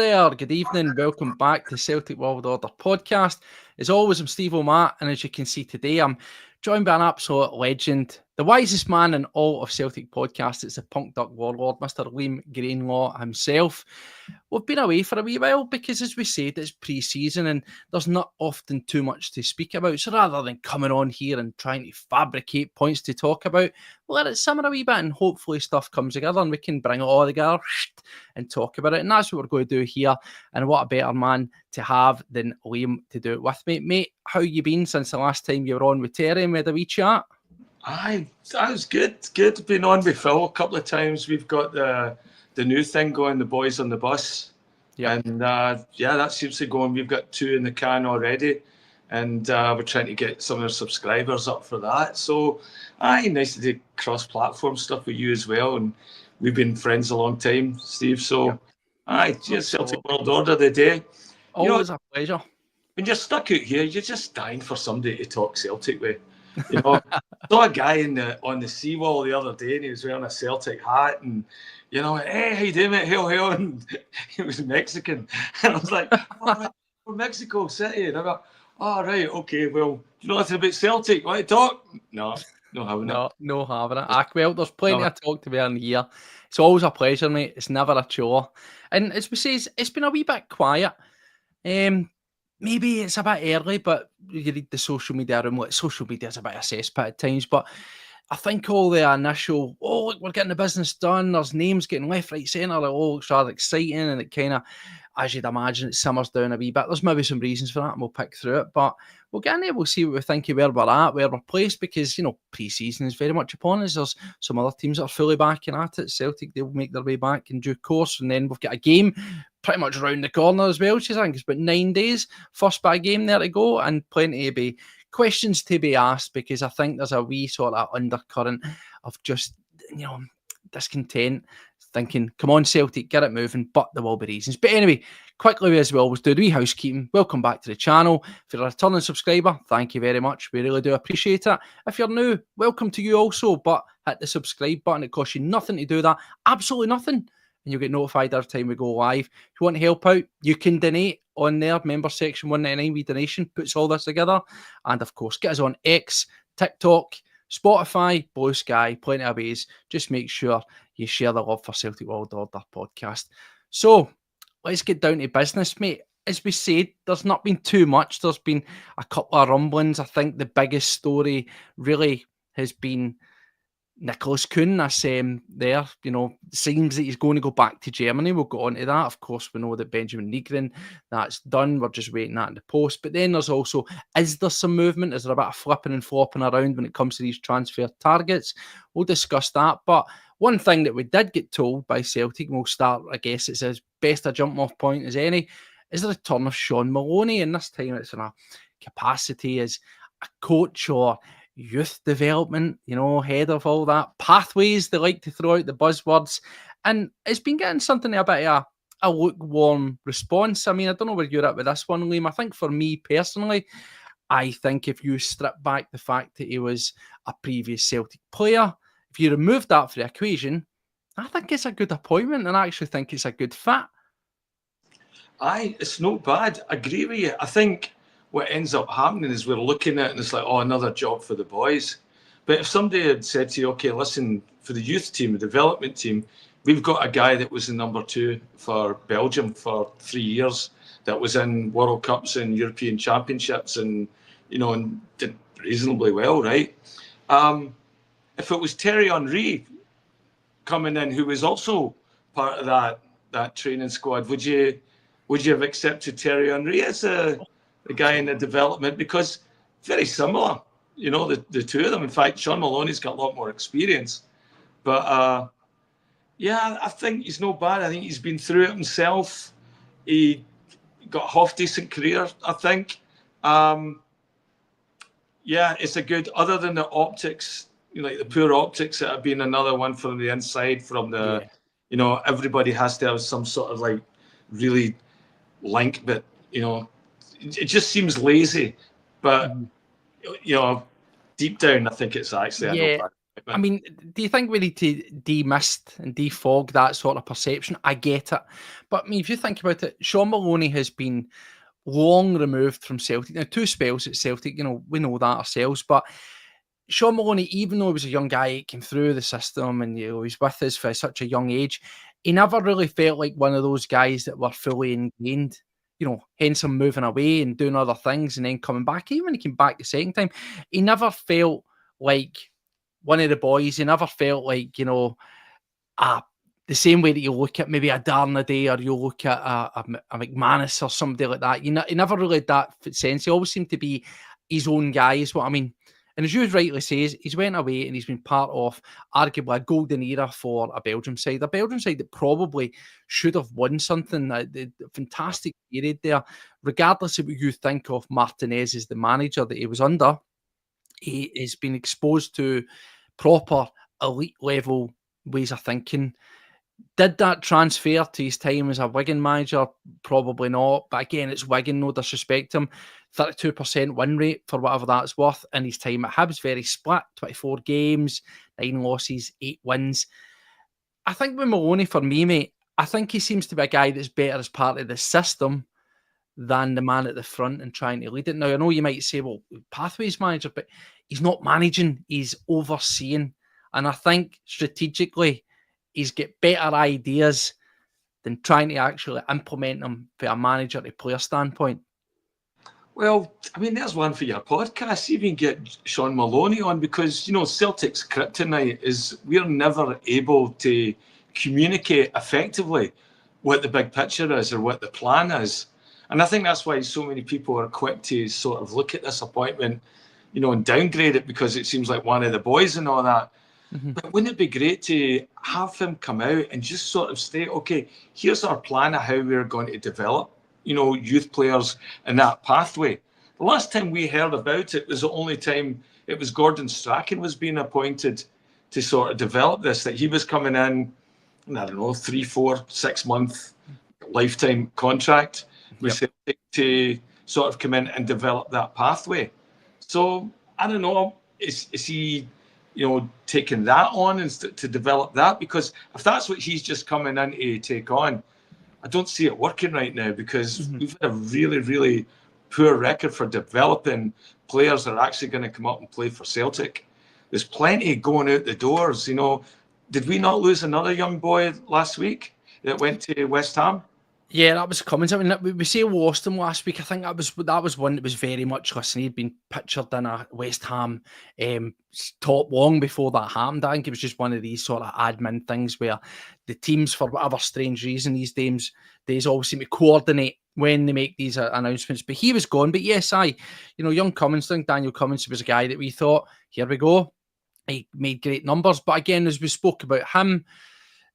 there, good evening, welcome back to Celtic World Order podcast. As always, I'm Steve O'Matt, and as you can see today, I'm joined by an absolute legend, the wisest man in all of Celtic podcasts. It's the Punk Duck Warlord, Mr. Liam Greenlaw himself. We've been away for a wee while because, as we said, it's pre-season and there's not often too much to speak about. So rather than coming on here and trying to fabricate points to talk about, we'll let it simmer a wee bit and hopefully stuff comes together and we can bring it all together and talk about it. And that's what we're going to do here. And what a better man to have than Liam to do it with me. Mate, how you been since the last time you were on with Terry and we had a wee chat? Aye, that was good. Good. Been on with Phil a couple of times. We've got the new thing going, the boys on the bus. Yeah. And that seems to go on. We've got 2 in the can already. And we're trying to get some of our subscribers up for that. So, nice to do cross-platform stuff with you as well. And we've been friends a long time, Steve. So, cheers, Celtic World Order the day. Always a pleasure. When you're stuck out here, you're just dying for somebody to talk Celtic with. You know, saw a guy on the seawall the other day, and he was wearing a Celtic hat, and hey, how you doing, mate? Hail, and he was Mexican, and I was like, we're Mexico City, and I got, right, okay, well, do you know nothing about Celtic? Want to talk? No having it. No having it. Well, there's plenty of talk to be in here. It's always a pleasure, mate. It's never a chore, and as we say, it's been a wee bit quiet. Maybe it's a bit early, but you read the social media room. Social media is a bit of a cesspit at times, but I think all the initial, look, we're getting the business done. There's names getting left, right, centre. Looks rather exciting, and it kind of, as you'd imagine, it simmers down a wee bit. There's maybe some reasons for that, and we'll pick through it. But we'll get in there. We'll see what we think of where we're at, where we're placed, because, pre-season is very much upon us. There's some other teams that are fully backing at it. Celtic, they'll make their way back in due course, and then we've got a game pretty much round the corner as well, which I think it's about 9 days. First big game there to go, and plenty to be questions to be asked, because I think there's a wee sort of undercurrent of just, discontent, thinking, come on, Celtic, get it moving, but there will be reasons. But anyway, quickly as we always do, the wee housekeeping. Welcome back to the channel. If you're a returning subscriber, thank you very much. We really do appreciate it. If you're new, welcome to you also, but hit the subscribe button. It costs you nothing to do that. Absolutely nothing. And you'll get notified every time we go live. If you want to help out, you can donate on there. Member section 199, we donation puts all this together. And of course, get us on X, TikTok, Spotify, Blue Sky, plenty of ways. Just make sure you share the love for Celtic World Order podcast. So let's get down to business, mate. As we said, there's not been too much. There's been a couple of rumblings. I think the biggest story really has been Nicholas Kuhn. That's there, seems that he's going to go back to Germany. We'll go on to that. Of course, we know that Benjamin Nygren, that's done. We're just waiting that in the post. But then there's also, is there some movement? Is there a bit of flipping and flopping around when it comes to these transfer targets? We'll discuss that. But one thing that we did get told by Celtic, and we'll start, I guess it's as best a jump-off point as any, is the return of Shaun Maloney. And this time it's in a capacity as a coach or youth development, head of all that. Pathways, they like to throw out the buzzwords. And it's been getting something a bit of a lukewarm response. I mean, I don't know where you're at with this one, Liam. I think for me personally, I think if you strip back the fact that he was a previous Celtic player, if you remove that from the equation, I think it's a good appointment, and I actually think it's a good fit. Aye, it's not bad. I agree with you. I think what ends up happening is we're looking at it and it's like, another job for the boys. But if somebody had said to you, okay, listen, for the youth team, the development team, we've got a guy that was the number 2 for Belgium for 3 years, that was in World Cups and European Championships and, and did reasonably well, right? If it was Thierry Henry coming in, who was also part of that training squad, would you have accepted Thierry Henry as the guy in the development? Because very similar, the two of them. In fact, Shaun Maloney's got a lot more experience. But I think he's no bad. I think he's been through it himself. He got a half-decent career, I think. It's a good, other than the optics, like the poor optics that have been another one from the inside, from the, everybody has to have some sort of like really link, but, it just seems lazy. But, deep down, I think it's actually I mean, do you think we need to demist and defog that sort of perception? I get it. But I mean, if you think about it, Shaun Maloney has been long removed from Celtic. Now, 2 spells at Celtic, we know that ourselves. But Shaun Maloney, even though he was a young guy, he came through the system and he was with us for such a young age, he never really felt like one of those guys that were fully ingrained. Hence him moving away and doing other things and then coming back. Even when he came back the second time, he never felt like one of the boys. He never felt like, the same way that you look at maybe a Darnady or you look at a McManus or somebody like that. He never really had that sense. He always seemed to be his own guy, is what I mean. And as you rightly says, he's went away and he's been part of arguably a golden era for a Belgium side that probably should have won something. The fantastic period there, regardless of what you think of Martinez as the manager that he was under. He has been exposed to proper elite level ways of thinking. Did that transfer to his time as a Wigan manager? Probably not. But again, it's Wigan, no disrespect to him. 32% win rate for whatever that's worth in his time at Hibs. Very split, 24 games, 9 losses, 8 wins. I think with Maloney, for me, mate, I think he seems to be a guy that's better as part of the system than the man at the front and trying to lead it. Now, I know you might say, well, Pathways manager, but he's not managing, he's overseeing. And I think strategically, he's got better ideas than trying to actually implement them from a manager to player standpoint. Well, I mean, there's one for your podcast. See if you can get Shaun Maloney on, because, Celtic's kryptonite is we're never able to communicate effectively what the big picture is or what the plan is. And I think that's why so many people are quick to sort of look at this appointment, and downgrade it because it seems like one of the boys and all that. Mm-hmm. But wouldn't it be great to have him come out and just sort of state, okay, here's our plan of how we're going to develop, youth players in that pathway. The last time we heard about it was the only time it was Gordon Strachan was being appointed to sort of develop this, that he was coming in, I don't know, 3, 4, 6 month lifetime contract with Celtic to sort of come in and develop that pathway. So I don't know, is he taking that on and to develop that? Because if that's what he's just coming in to take on, I don't see it working right now, because we've had a really, really poor record for developing players that are actually going to come up and play for Celtic. There's plenty going out the doors. Did we not lose another young boy last week that went to West Ham? Yeah, that was coming. I mean, we say lost him last week. I think that was one that was very much, listen, he'd been pictured in a West Ham top long before that happened. I think it was just one of these sort of admin things where the teams, for whatever strange reason these days always seem to coordinate when they make these announcements. But he was gone. But yes, young Cummins, I think Daniel Cummins was a guy that we thought, here we go. He made great numbers. But again, as we spoke about him,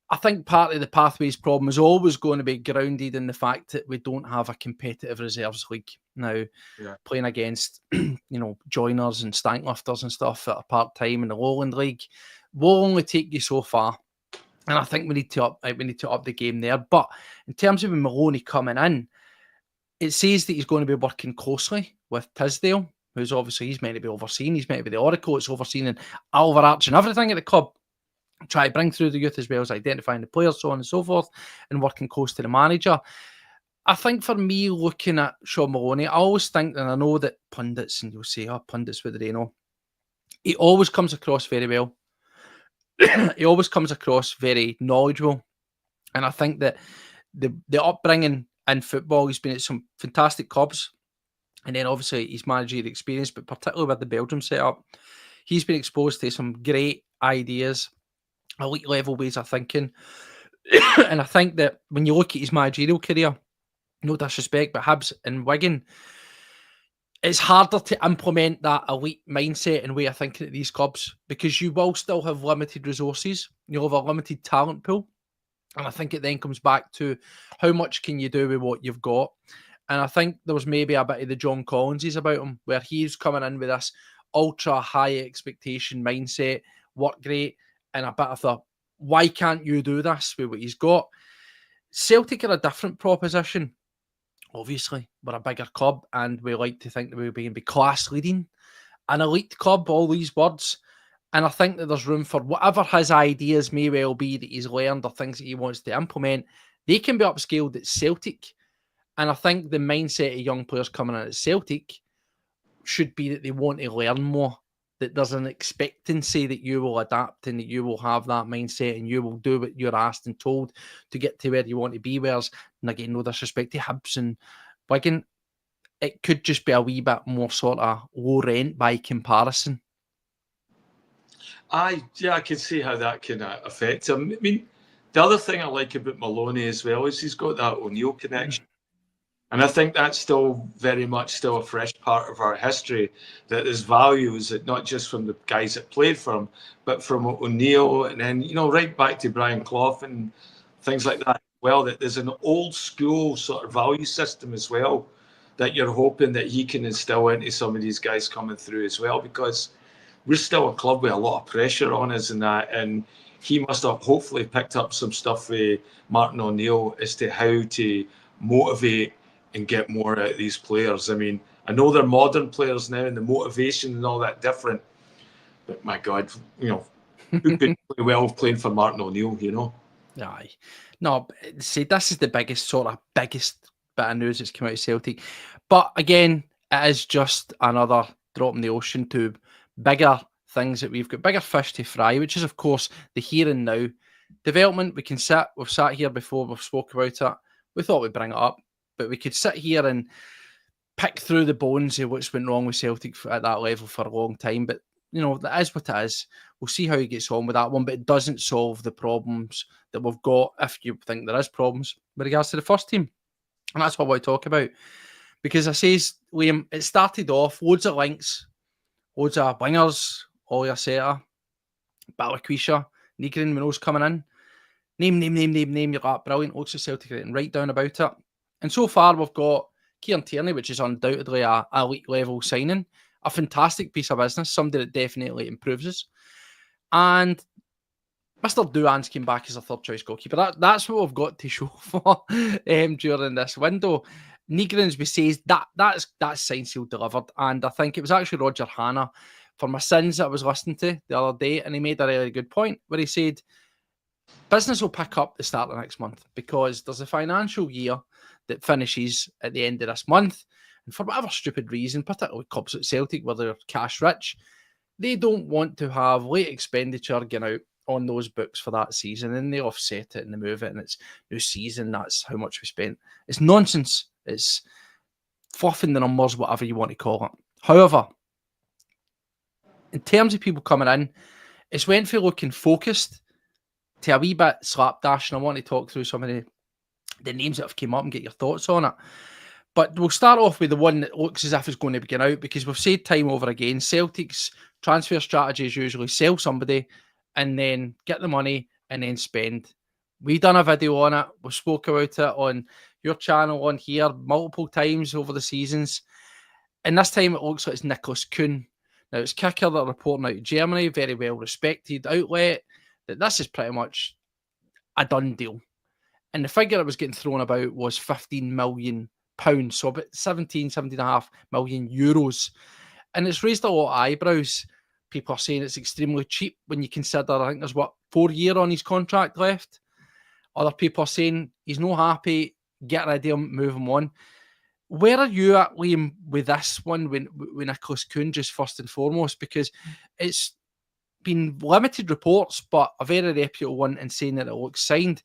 I think part of the Pathways problem is always going to be grounded in the fact that we don't have a competitive reserves league now. Playing against, joiners and stanklifters and stuff that are part-time in the Lowland League will only take you so far. And I think we need to up the game there. But in terms of Maloney coming in, it says that he's going to be working closely with Tisdale, who's obviously, he's meant to be overseen. He's meant to be the oracle. It's overseen and overarching everything at the club. Try to bring through the youth as well as identifying the players, so on and so forth, and working close to the manager. I think for me, looking at Shaun Maloney, I always think, and I know that pundits, and you'll say, pundits, what do they know? He always comes across very well. He always comes across very knowledgeable. And I think that the upbringing in football, he's been at some fantastic clubs. And then obviously he's managerial experience, but particularly with the Belgium setup, he's been exposed to some great ideas, elite level ways of thinking. And I think that when you look at his managerial career, no disrespect, but Hibs and Wigan, it's harder to implement that elite mindset and way of thinking at these clubs, because you will still have limited resources. You'll have a limited talent pool. And I think it then comes back to how much can you do with what you've got. And I think there was maybe a bit of the John Collinses about him, where he's coming in with this ultra high expectation mindset, work great, and a bit of the, why can't you do this with what he's got? Celtic are a different proposition. Obviously, we're a bigger club and we like to think that we'll be class leading. An elite club, all these words. And I think that there's room for whatever his ideas may well be that he's learned or things that he wants to implement, they can be upscaled at Celtic. And I think the mindset of young players coming in at Celtic should be that they want to learn more, that there's an expectancy that you will adapt and that you will have that mindset and you will do what you're asked and told to get to where you want to be. Whereas, and again, no disrespect to Hibs and Wigan, it could just be a wee bit more sort of low rent by comparison. I can see how that can affect him. I mean, the other thing I like about Maloney as well is he's got that O'Neill connection. And I think that's still very much still a fresh part of our history, that there's values that not just from the guys that played for him, but from O'Neill and then, right back to Brian Clough and things like that. Well, that there's an old school sort of value system as well that you're hoping that he can instill into some of these guys coming through as well, because we're still a club with a lot of pressure on us and that. And he must have hopefully picked up some stuff with Martin O'Neill as to how to motivate and get more out of these players. I mean, I know they're modern players now and the motivation and all that different, but my God, who could play well playing for Martin O'Neill, Aye. No, see, this is the biggest bit of news that's come out of Celtic. But again, it is just another drop in the ocean to bigger things that we've got, bigger fish to fry, which is, of course, the here and now development. We've sat here before, we've spoke about it. We thought we'd bring it up, but we could sit here and pick through the bones of what's went wrong with Celtic at that level for a long time. But, that is what it is. We'll see how he gets on with that one, but it doesn't solve the problems that we've got if you think there is problems with regards to the first team. And that's what I want to talk about. Because I says, Liam, it started off, loads of links, loads of wingers, Ollie Seta, Balikwisha, Negrin, Munoz coming in. Name. You're like, brilliant. Looks like Celtic getting right down about it. And so far, we've got Kieran Tierney, which is undoubtedly a elite level signing. A fantastic piece of business, somebody that definitely improves us. And Mr. Douans came back as a third choice goalkeeper. That's what we've got to show for during this window. Negrin's, we say, that's signed, sealed, delivered. And I think it was actually Roger Hanna, for my sins, that I was listening to the other day, and he made a really good point where he said, business will pick up the start of next month because there's a financial year that finishes at the end of this month. And for whatever stupid reason, particularly clubs at Celtic, where they're cash rich, they don't want to have late expenditure going out on those books for that season, and they offset it and they move it, and it's new season, that's how much we spent. It's nonsense. It's fluffing the numbers, whatever you want to call it. However, in terms of people coming in, it's went from looking focused to a wee bit slapdash, and I want to talk through some of the names that have come up and get your thoughts on it. But we'll start off with the one that looks as if it's going to be going out, because we've said time over again, Celtic's transfer strategy is usually sell somebody and then get the money and then spend. We've done a video on it. We spoke about it on your channel on here multiple times over the seasons. And this time it looks like it's Nicholas Kuhn. Now, it's Kicker that are reporting out of Germany, very well respected outlet, that this is pretty much a done deal. And the figure that was getting thrown about was £15 million, so about 17.5 million euros. And it's raised a lot of eyebrows. People are saying it's extremely cheap when you consider, I think there's 4 years on his contract left. Other people are saying he's not happy, get rid of him, move him on. Where are you at, Liam, with this one with Nicholas Kuhn, just first and foremost? Because it's been limited reports, but a very reputable one, and saying that it looks signed.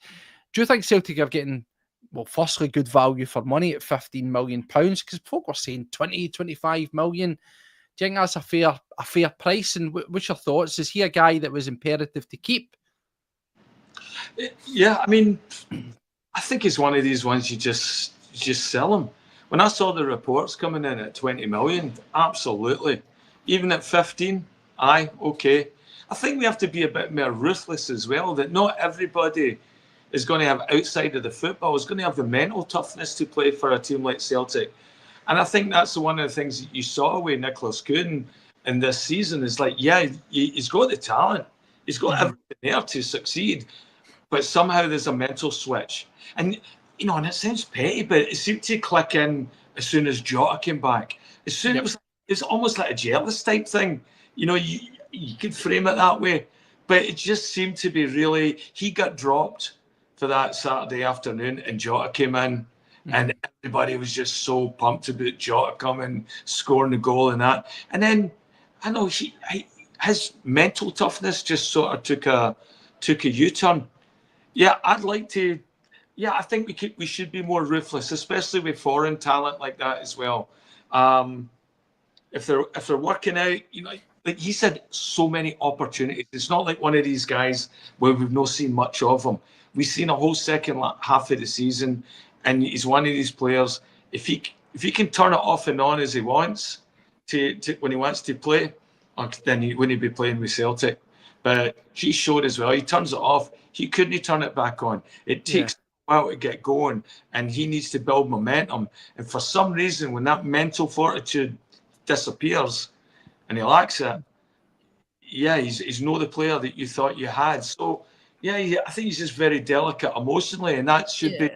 Do you think Celtic are getting, well, firstly, good value for money at £15 million? Because folk were saying 20, 25 million. Do you think that's a fair price? And what's your thoughts? Is he a guy that was imperative to keep? Yeah, I mean, I think it's one of these ones you just sell him. When I saw the reports coming in at 20 million, absolutely. Even at 15, aye, okay. I think we have to be a bit more ruthless as well, that not everybody is going to have, outside of the football, is going to have the mental toughness to play for a team like Celtic. And I think that's one of the things that you saw with Nicholas Kuhn in this season is like, yeah, he's got the talent. He's got everything there to succeed. But somehow there's a mental switch. And, and it sounds petty, but it seemed to click in as soon as Jota came back. As soon as it's almost like a jealous type thing. you could frame it that way. But it just seemed to be really, he got dropped for that Saturday afternoon and Jota came in. And everybody was just so pumped about Jota coming, scoring the goal and that. And then, I know, his mental toughness just sort of took a U-turn. Yeah, I'd like to. Yeah, I think we should be more ruthless, especially with foreign talent like that as well. If they're working out, like he said, so many opportunities. It's not like one of these guys where we've not seen much of him. We've seen a whole second half of the season, and he's one of these players. If he can turn it off and on as he wants to when he wants to play, then he wouldn't be playing with Celtic. But he showed as well. He turns it off. He couldn't turn it back on. It takes a while to get going, and he needs to build momentum. And for some reason, when that mental fortitude disappears and he lacks it, he's not the player that you thought you had. So, I think he's just very delicate emotionally, and that should be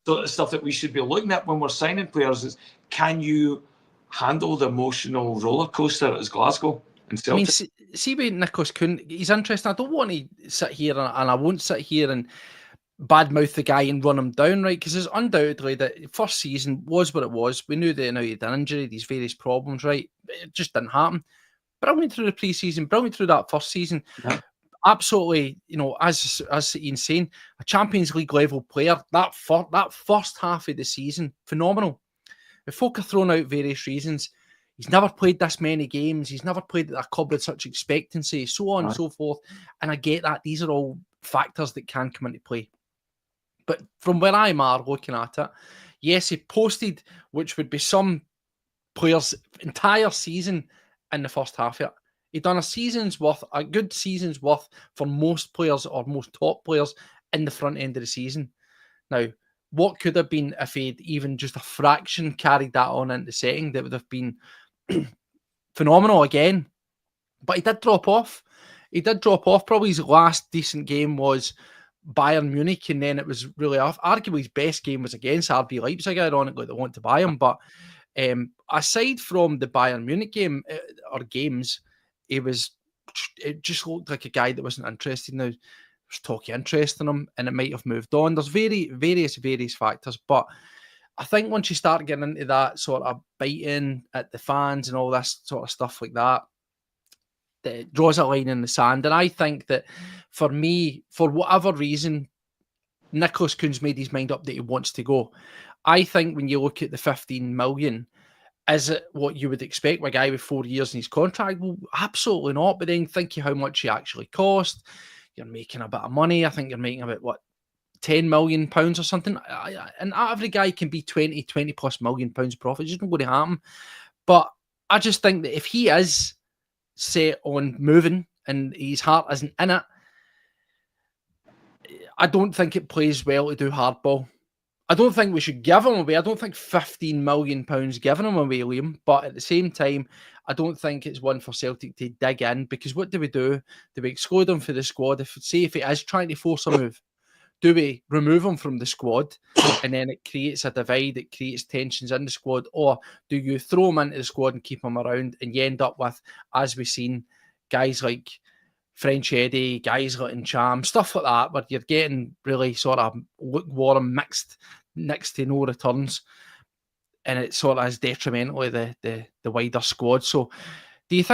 the stuff that we should be looking at when we're signing players is, can you handle the emotional roller coaster as Glasgow and Celtic? I mean, see with Nicholas Kuhn, he's interesting. I don't want to sit here and I won't sit here and badmouth the guy and run him down, right? Because there's undoubtedly that first season was what it was. We knew that he had an injury, these various problems, right? It just didn't happen. Brilliant through the pre-season, brilliant through that first season. Yeah. Absolutely, as Ian's saying, a Champions League level player. That first half of the season, phenomenal. If folk are throwing out various reasons, he's never played this many games. He's never played at a club with such expectancy, so on and so forth. And I get that. These are all factors that can come into play. But from where I'm looking at it, yes, he posted, which would be some players' entire season in the first half of it. He'd done a good season's worth for most players or most top players in the front end of the season. Now, what could have been if he'd even just a fraction carried that on into setting, that would have been phenomenal again. But he did drop off. Probably his last decent game was Bayern Munich, and then it was really off. Arguably his best game was against RB Leipzig, ironically, they want to buy him. But aside from the Bayern Munich game or games, it just looked like a guy that wasn't interested. Now, there's talk of interest in him, and it might have moved on. There's various factors, but I think once you start getting into that sort of biting at the fans and all this sort of stuff like that, it draws a line in the sand. And I think that for me, for whatever reason, Nicholas Kuhn's made his mind up that he wants to go. I think when you look at the 15 million, is it what you would expect with a guy with 4 years in his contract? Well, absolutely not. But then think of how much he actually cost. You're making a bit of money. I think you're making about, £10 million or something. And every guy can be 20 plus million pounds profit. It's just not going to happen. But I just think that if he is set on moving and his heart isn't in it, I don't think it plays well to do hardball. I don't think we should give him away. I don't think £15 million giving him away, Liam. But at the same time, I don't think it's one for Celtic to dig in, because what do? Do we exclude him for the squad? If he is trying to force a move, do we remove him from the squad and then it creates a divide, it creates tensions in the squad? Or do you throw him into the squad and keep him around, and you end up with, as we've seen, guys like French Eddie, guys like Ncham, stuff like that, where you're getting really sort of lukewarm, mixed, next to no returns, and it sort of is detrimentally the wider squad. So do you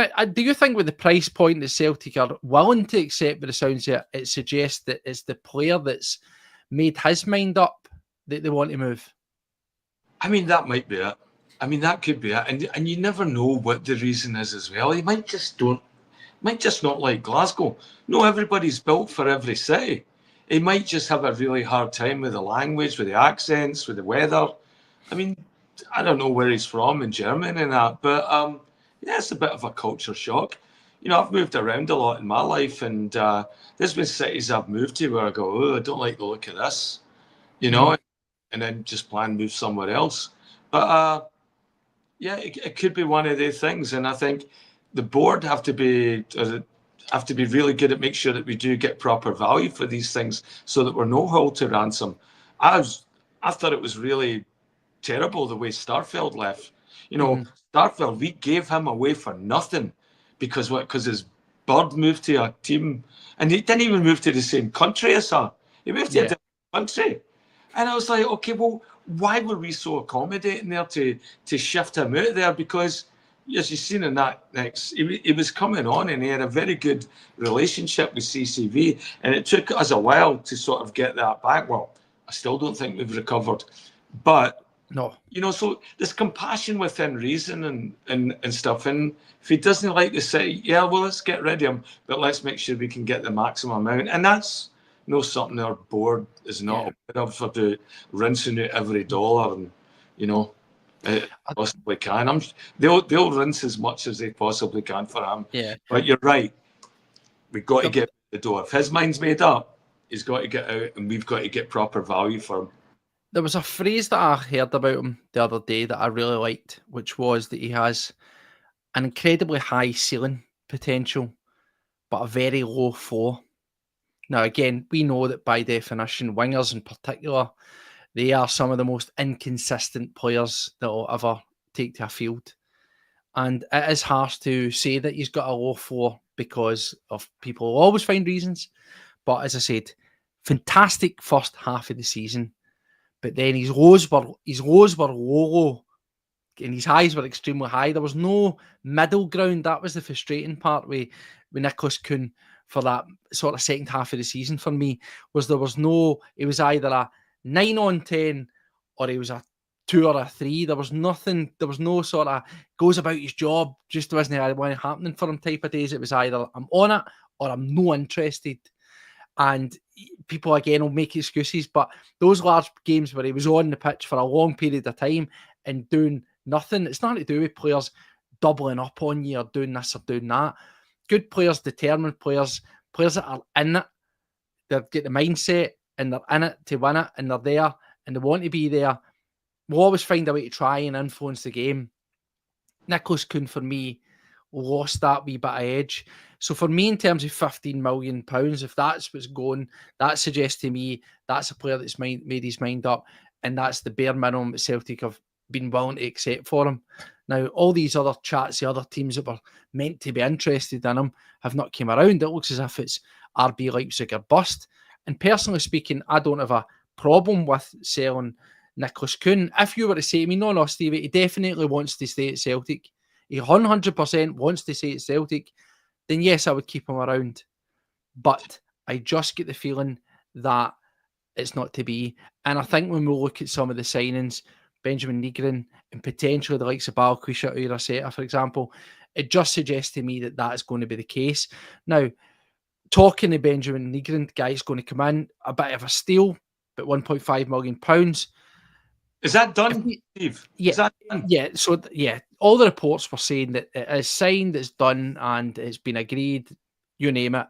think with the price point that Celtic are willing to accept, by the sounds of it, it suggests that it's the player that's made his mind up that they want to move? I mean, that might be it. I mean, that could be it. And you never know what the reason is as well. He might just not like Glasgow. No, everybody's built for every city. He might just have a really hard time with the language, with the accents, with the weather. I mean, I don't know where he's from in Germany and that, but it's a bit of a culture shock. I've moved around a lot in my life, and there's been cities I've moved to where I go, oh, I don't like the look of this, and then just plan to move somewhere else. But it could be one of those things, and I think the board have to be really good at make sure that we do get proper value for these things, so that we're no held to ransom. I thought it was really terrible the way Starfelt left. Starfelt, we gave him away for nothing because his Bird moved to a team, and he didn't even move to the same country as her. He moved to a different country. And I was like, okay, well, why were we so accommodating there to shift him out there? Because, as you've seen in that next, he was coming on and he had a very good relationship with CCV. And it took us a while to sort of get that back. Well, I still don't think we've recovered. But, No. you know, so there's compassion within reason and stuff. And if he doesn't like the City, yeah, well, let's get rid of him. But let's make sure we can get the maximum amount. And that's something our board is not aware of, for the rinsing out every dollar, and you know, possibly can. They'll rinse as much as they possibly can for him. Yeah. But you're right. We've got to get the door. If his mind's made up, he's got to get out, and we've got to get proper value for him. There was a phrase that I heard about him the other day that I really liked, which was that he has an incredibly high ceiling potential, but a very low floor. Now, again, we know that by definition, wingers in particular, they are some of the most inconsistent players that will ever take to a field. And it is harsh to say that he's got a low floor because of people will always find reasons. But as I said, fantastic first half of the season. But then his lows were low, and his highs were extremely high. There was no middle ground. That was the frustrating part with Nicholas Kuhn for that sort of second half of the season for me, was there was no, it was either a 9 on 10 or it was a 2 or a 3. There was nothing, there was no sort of goes about his job, just wasn't happening for him type of days. It was either I'm on it or I'm no interested. And people again will make excuses, but those large games where he was on the pitch for a long period of time and doing nothing, it's nothing to do with players doubling up on you or doing this or doing that. Good players, determined players that are in it, they've got the mindset and they're in it to win it, and they're there and they want to be there, will always find a way to try and influence the game. Nicholas Kuhn, for me, lost that wee bit of edge. So for me, in terms of £15 million, if that's what's going, that suggests to me that's a player that's made his mind up, and that's the bare minimum that Celtic have been willing to accept for him. Now, all these other chats, the other teams that were meant to be interested in him have not came around. It looks as if it's RB Leipzig or bust. And personally speaking, I don't have a problem with selling Nicholas Kuhn. If you were to say to me, no, Stevie, he definitely wants to stay at Celtic, he 100% wants to stay at Celtic, then yes, I would keep him around. But I just get the feeling that it's not to be. And I think when we look at some of the signings, Benjamin Nygren and potentially the likes of Balquisha or Iraseta, for example, it just suggests to me that that is going to be the case. Now, talking to Benjamin Nygren, the guy's going to come in, a bit of a steal, but £1.5 million. Is that done, Steve? Yeah, is that done? So all the reports were saying that it is signed, it's done, and it's been agreed, you name it.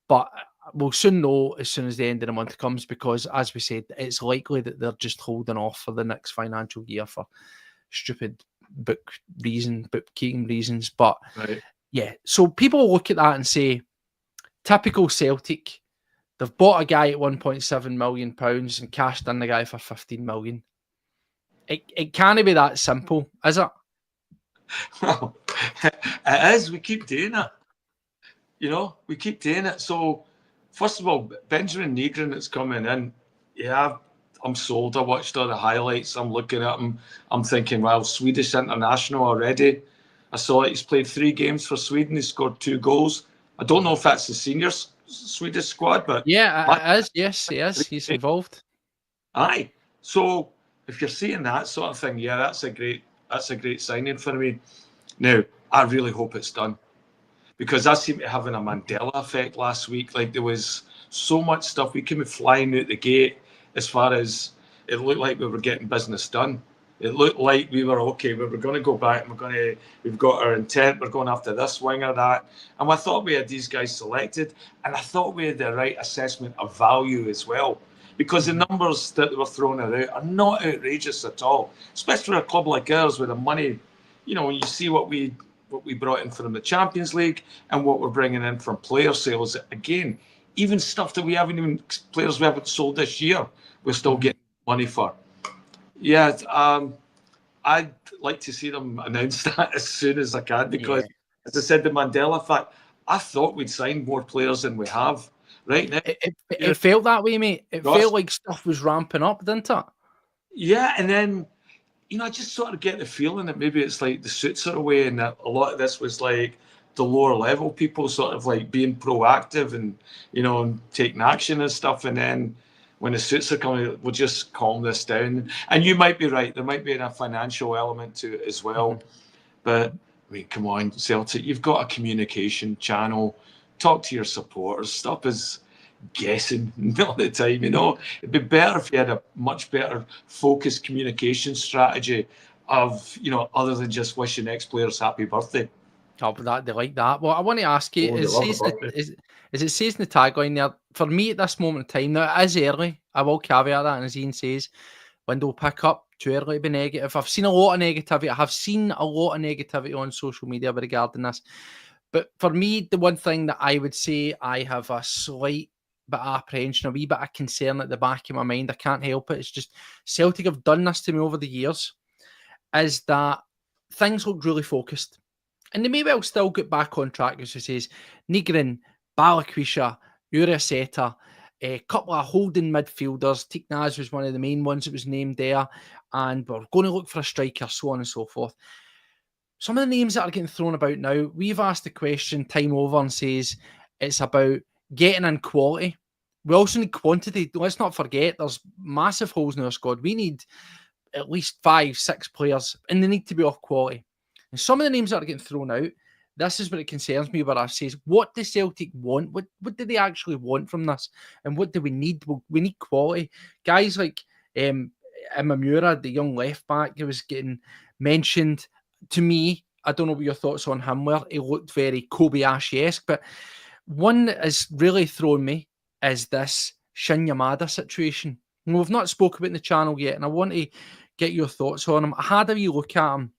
But we'll soon know as soon as the end of the month comes, because, as we said, it's likely that they're just holding off for the next financial year for stupid bookkeeping reasons. But yeah, so people look at that and say, typical Celtic, they've bought a guy at £1.7 million and cashed in the guy for 15 million. It can't be that simple, is it? Well, it is. We keep doing it. You know, we keep doing it. So, first of all, Benjamin Nygren that's coming in, yeah, I'm sold. I watched all the highlights. I'm looking at him. I'm thinking, well, Swedish international already. I saw it. He's played 3 games for Sweden. He scored 2 goals. I don't know if that's the senior Swedish squad, but yeah, it is. Yes, he is. He's involved. Aye. So if you're seeing that sort of thing, yeah, that's a great signing for me. Now, I really hope it's done, because I seem to having a Mandela effect last week. Like, there was so much stuff. We came flying out the gate as far as it looked like we were getting business done. It looked like we were okay. We were going to go back and we've got our intent. We're going after this wing or that. And I thought we had these guys selected, and I thought we had the right assessment of value as well, because the numbers that were thrown out are not outrageous at all, especially for a club like ours with the money. You know, when you see what we brought in from the Champions League and what we're bringing in from player sales, again, even stuff that players we haven't sold this year, we're still getting money for. Yeah, I'd like to see them announce that as soon as I can, because, as I said, the Mandela effect, I thought we'd signed more players than we have. Right now, It felt that way, mate. It felt like stuff was ramping up, didn't it? Yeah, and then I just sort of get the feeling that maybe it's like the suits are away, and that a lot of this was like the lower level people sort of like being proactive and taking action and stuff, and then when the suits are coming, we'll just calm this down. And you might be right; there might be a financial element to it as well. But I mean, come on, Celtic, you've got a communication channel. Talk to your supporters. Stop us guessing all the time. It'd be better if you had a much better focused communication strategy of other than just wishing ex-players happy birthday. Oh, but they like that. Well, I want to ask you, it says in the tagline there, for me at this moment in time, now it is early, I will caveat that, and as Ian says, window will pick up, too early to be negative. I've seen a lot of negativity. I have seen a lot of negativity on social media regarding this. But for me, the one thing that I would say I have a slight bit of apprehension, a wee bit of concern at the back of my mind, I can't help it. It's just Celtic have done this to me over the years, is that things look really focused. And they may well still get back on track, as he says. Nigrin, Balikwisha, Uriaseta, a couple of holding midfielders. Tiknaz was one of the main ones that was named there. And we're going to look for a striker, so on and so forth. Some of the names that are getting thrown about now, we've asked the question time over and says it's about getting in quality. We also need quantity. Let's not forget there's massive holes in our squad. We need at least 5, 6 players, and they need to be off quality. And some of the names that are getting thrown out, this is what it concerns me, where I says, what does Celtic want? What do they actually want from this? And what do we need? Well, we need quality. Guys like Imamura, the young left back, who was getting mentioned. To me, I don't know what your thoughts on him were. He looked very Kobayashi-esque, but one that has really thrown me is this Shin Yamada situation. And we've not spoken about in the channel yet, and I want to get your thoughts on him. I had a wee look at him.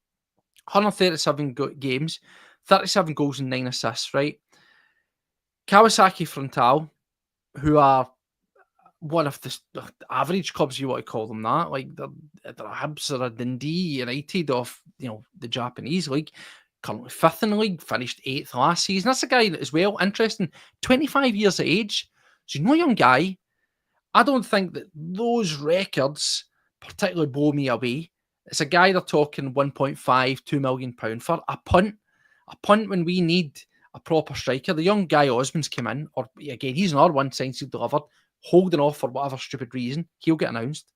137 games, 37 goals and 9 assists, right? Kawasaki Frontale, who are one of the average clubs, you want to call them that, like they're Hibs or a Dundee United of the Japanese league, currently 5th in the league, finished 8th last season. That's a guy that is well interesting, 25 years of age, so no young guy. I don't think that those records particularly blow me away. It's a guy they're talking 1.5, £2 million for a punt when we need a proper striker. The young Guy Osmond's come in, or again, he's another one signed, sealed, delivered, holding off for whatever stupid reason. He'll get announced.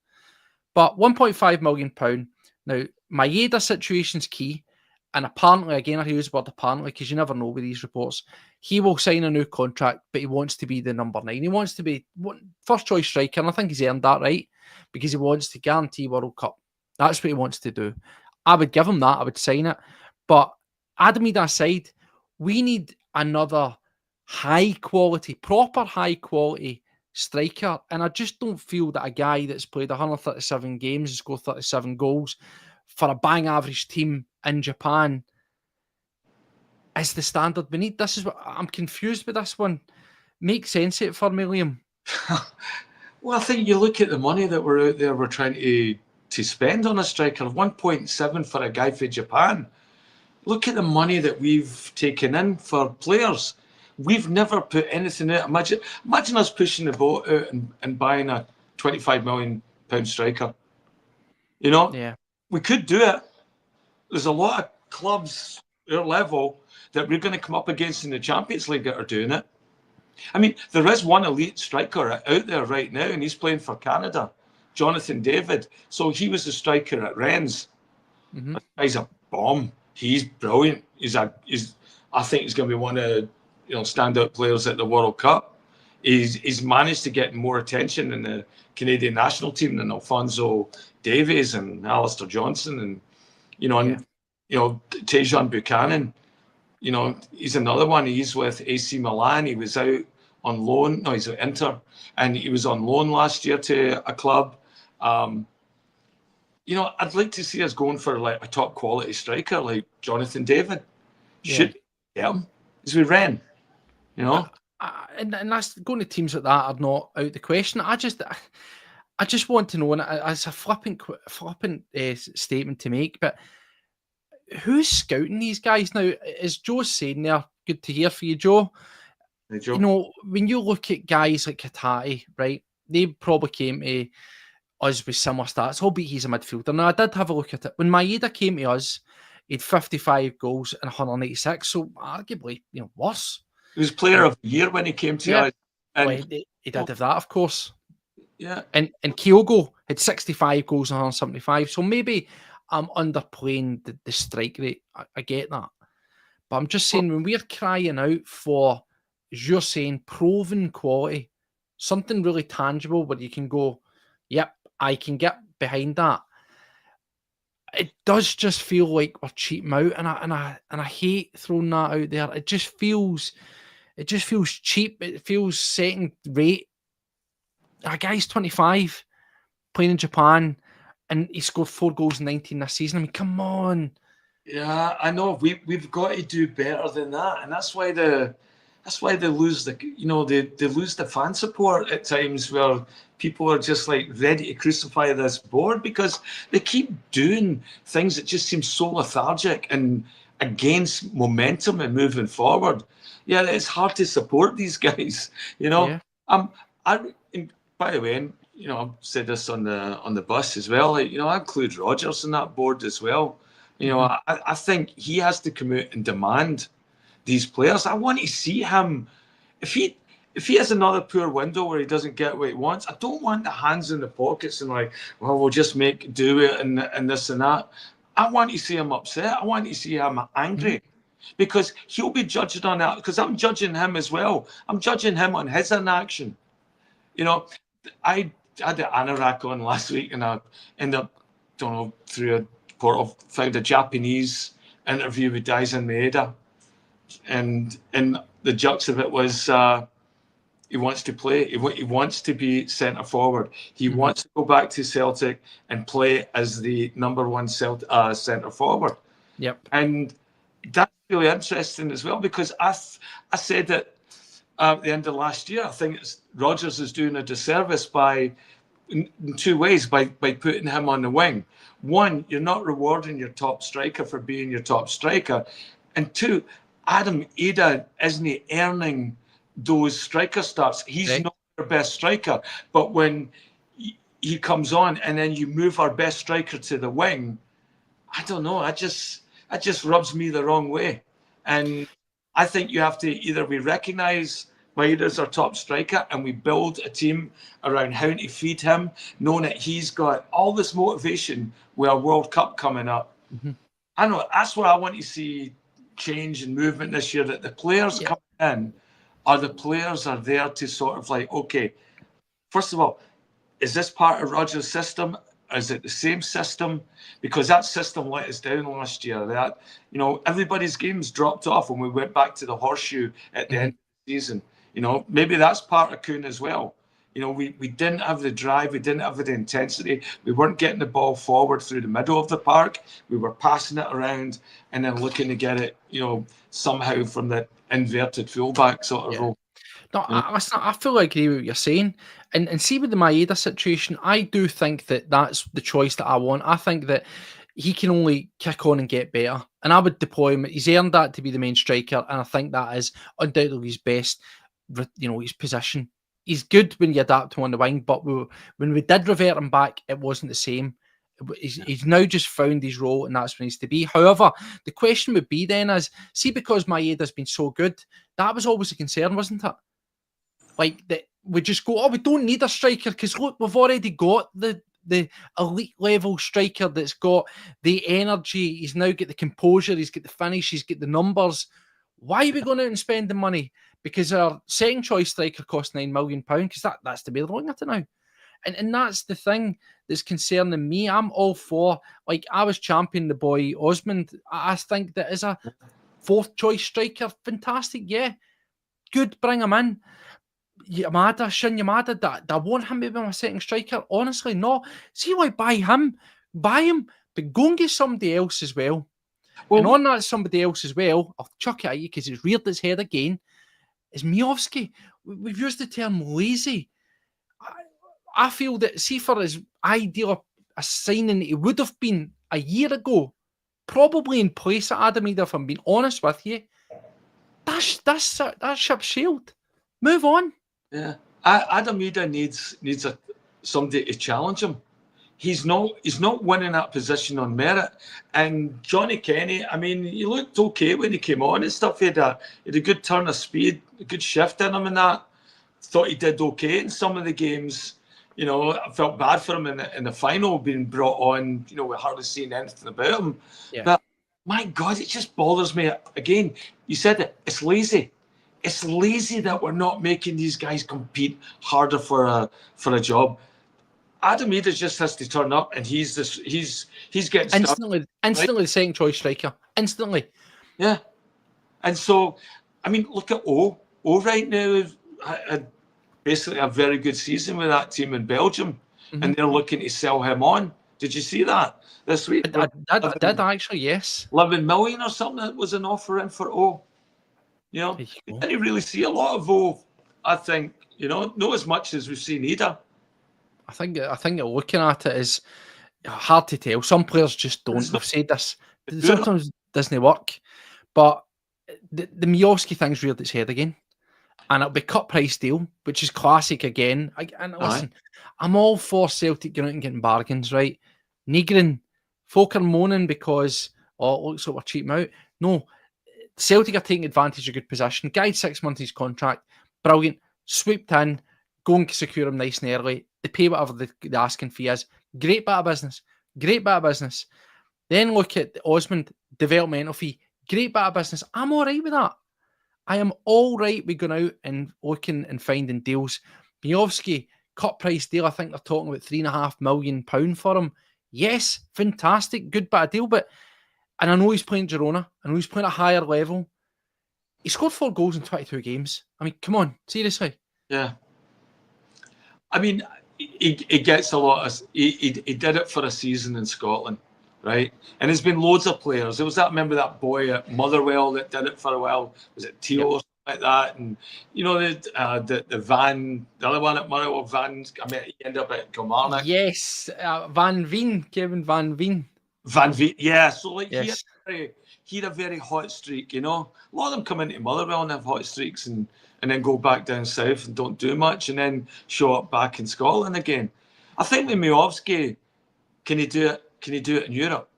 But £1.5 million. Now, Maeda situation's key. And apparently, again, I use the word apparently because you never know with these reports, he will sign a new contract, but he wants to be the number 9. He wants to be first choice striker, and I think he's earned that, right? Because he wants to guarantee World Cup. That's what he wants to do. I would give him that. I would sign it. But Adamida aside, we need another proper high quality striker. And I just don't feel that a guy that's played 137 games and scored 37 goals for a bang average team in Japan is the standard we need. This is what I'm confused with this one. Make sense of it for me, Liam. Well, I think you look at the money that we're out there, we're trying to spend on a striker, 1.7 for a guy for Japan. Look at the money that we've taken in for players. We've never put anything out. Imagine us pushing the boat out and buying a £25 million striker. Yeah. We could do it. There's a lot of clubs at our level that we're going to come up against in the Champions League that are doing it. I mean, there is one elite striker out there right now, and he's playing for Canada, Jonathan David. So he was the striker at Rennes. Mm-hmm. He's a bomb. He's brilliant. I think he's going to be one of standout players at the World Cup. He's managed to get more attention in the Canadian national team than Alphonso Davies and Alistair Johnson and Tejan Buchanan. He's another one. He's with AC Milan. He was out on loan. No, he's at Inter, and he was on loan last year to a club. I'd like to see us going for like a top quality striker like Jonathan David. Should get him. He's with Rennes. And that's going to teams like that are not out the question. I just want to know, and it's a flippant statement to make, but who's scouting these guys now? As Joe's saying there, good to hear for you, Joe. Hey, Joe. You know, when you look at guys like Katati, right, they probably came to us with similar stats, albeit he's a midfielder. Now, I did have a look at it. When Maeda came to us, he had 55 goals and 186, so arguably, worse. He was player of the year when he came to us. And well, he did have that, of course. Yeah. And Kyogo had 65 goals and 175, so maybe I'm underplaying the strike rate. I get that. But I'm just saying, when we're crying out for, as you're saying, proven quality, something really tangible where you can go, yep, I can get behind that. It does just feel like we're cheating out, and I hate throwing that out there. It just feels cheap. It feels second rate. A guy's 25, playing in Japan, and he scored 4 goals in 19 this season. I mean, come on. Yeah, I know. We've got to do better than that, and that's why they lose they lose the fan support at times, where people are just like ready to crucify this board because they keep doing things that just seem so lethargic and against momentum and moving forward. Yeah, it's hard to support these guys. Yeah. By the way, I've said this on the bus as well. I include Rodgers in that board as well. I think he has to come out and demand these players. I want to see him. If he has another poor window where he doesn't get what he wants, I don't want the hands in the pockets and like, well, we'll just make do it and this and that. I want to see him upset. I want to see him angry. Because he'll be judged on that. Because I'm judging him as well. I'm judging him on his inaction. I had the anorak on last week, and I ended up, through a portal, found a Japanese interview with Daisen Maeda, and the jux of it was he wants to play. He wants to be centre forward. He wants to go back to Celtic and play as the number one centre forward. Yep. And that's really interesting as well, because I said that at the end of last year, I think Rodgers is doing a disservice in 2 ways by putting him on the wing. One, you're not rewarding your top striker for being your top striker. And 2, Adam Ida isn't earning those striker starts. He's not our best striker. But when he comes on and then you move our best striker to the wing, I don't know. That just rubs me the wrong way. And I think you have to either we recognise Maeda's our top striker and we build a team around how to feed him, knowing that he's got all this motivation with a World Cup coming up. I know that's what I want to see change and movement this year, that the players coming in the players are there to sort of like, okay, first of all, is this part of Rodgers' system? Is it the same system? Because that system let us down last year. That everybody's games dropped off when we went back to the horseshoe at the end of the season. Maybe that's part of Kuhn as well. We didn't have the drive, we didn't have the intensity, we weren't getting the ball forward through the middle of the park. We were passing it around and then looking to get it, somehow from the inverted fullback sort of role. No, I fully agree with what you're saying. And see with the Maeda situation, I do think that that's the choice that I want. I think that he can only kick on and get better. And I would deploy him. He's earned that to be the main striker. And I think that is undoubtedly his best, his position. He's good when you adapt him on the wing, but when we did revert him back, it wasn't the same. He's now just found his role, and that's where he needs to be. However, the question would be then is, see, because Maeda's been so good, that was always a concern, wasn't it? Like, that we just go, we don't need a striker, because look, we've already got the elite level striker that's got the energy, he's now got the composure, he's got the finish, he's got the numbers. Why are we going out and spending money? Because our second choice striker costs £9 million, because that's the way they're looking at it now. And that's the thing that's concerning me. I'm all for, like, I was championing the boy Osmond. I think that as a fourth choice striker, fantastic, yeah. Good, bring him in. Shin Yamada, that I want him to be my second striker. Honestly, no. See why buy him, but go and get somebody else as well. And on that somebody else as well, I'll chuck it at you because it's reared its head again, is Miovski. We've used the term lazy. I feel that, see, for as ideal a signing it would have been a year ago, probably in place of Adam Ida, if I'm being honest with you, that ship's sailed. Move on. Yeah, Adam Ida needs somebody to challenge him. He's not winning that position on merit. And Johnny Kenny, I mean, he looked okay when he came on and stuff. He had a good turn of speed, a good shift in him and that. Thought he did okay in some of the games. I felt bad for him in the final being brought on. We hardly seen anything about him. Yeah. But my God, it just bothers me. Again, you said it. It's lazy. It's lazy that we're not making these guys compete harder for a job. Adam Ida just has to turn up, and he's getting instantly the second choice striker. Instantly. Yeah. And so, I mean, look at O right now. Had basically a very good season with that team in Belgium, and they're looking to sell him on. Did you see that this week? I did actually, yes. 11 million or something that was an offer in for O. Didn't really see a lot of O, I think. Not as much as we've seen Ida. I think looking at it is hard to tell. Some players just don't. We've said this. Sometimes it doesn't work. But the Miovski thing's reared its head again. And it'll be cut price deal, which is classic again. Listen, I'm all for Celtic going out and getting bargains, right? Negrin, folk are moaning because, it looks like we're cheating out. No, Celtic are taking advantage of good position. Guy's 6 months his contract. Brilliant. Swooped in. Go and secure him nice and early. They pay whatever the asking fee is. Great bit of business. Then look at Osmond, developmental fee. Great bit of business. I'm all right with that. I am all right with going out and looking and finding deals. Miovski, cut price deal. I think they're talking about £3.5 million for him. Yes, fantastic. Good bit of deal. And I know he's playing Girona. I know he's playing at a higher level. He scored 4 goals in 22 games. I mean, come on. Seriously. Yeah. I mean, he gets a lot of... He did it for a season in Scotland, right? And there's been loads of players. There was remember that boy at Motherwell that did it for a while. Was it Teo or something like that? And, the other one at Motherwell, he ended up at Kilmarnock. Yes, Van Veen, Kevin Van Veen. Van Veen, yeah. So, yes. He had a very hot streak, A lot of them come into Motherwell and have hot streaks and then go back down south and don't do much and then show up back in Scotland again. I think with Miovski, can he do it? Can he do it in Europe?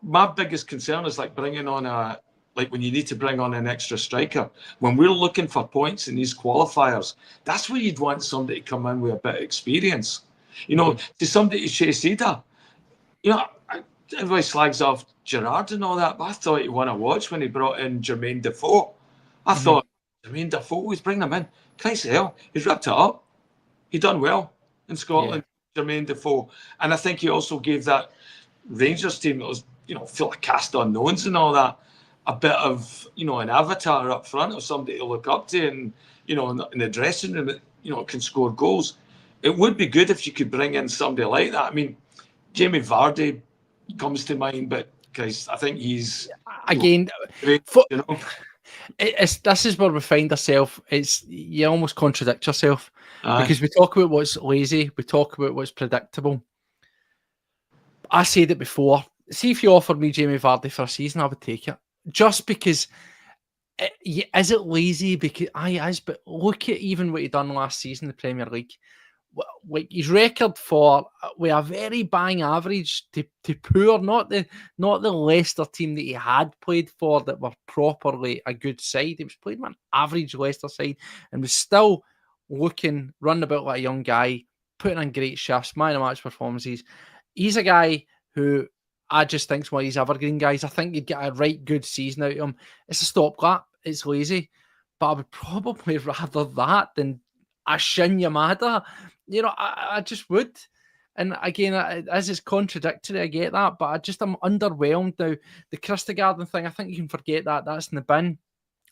My biggest concern is bringing on when you need to bring on an extra striker. When we're looking for points in these qualifiers, that's where you'd want somebody to come in with a bit of experience. To somebody to chase Ida. Everybody slags off Gerrard and all that, but I thought he won a watch when he brought in Jermaine Defoe. I thought, Jermaine Defoe, he's bringing him in. Christ hell, he's wrapped it up. He done well in Scotland, Jermaine Defoe. And I think he also gave that Rangers team that was, full of cast unknowns and all that, a bit of, an avatar up front of somebody to look up to and, in the dressing room that, can score goals. It would be good if you could bring in somebody like that. I mean, Jamie Vardy comes to mind, but Christ, I think he's... Again, this is where we find ourselves. You almost contradict yourself because we talk about what's lazy, we talk about what's predictable. I said it before. See, if you offered me Jamie Vardy for a season, I would take it. Just because, is it lazy? Because is, but look at even what he done last season in the Premier League. His record with a very bang average to poor, not the Leicester team that he had played for that were properly a good side. He was playing with an average Leicester side and was still running about like a young guy, putting in great shifts, man of match performances. He's a guy who I just think's one of these evergreen guys. I think you'd get a right good season out of him. It's a stopgap. It's lazy, but I would probably rather that than a Shin Yamada. I just would. And again, as it's contradictory, I get that, but I'm underwhelmed now. The Christegarden thing, I think you can forget that. That's in the bin.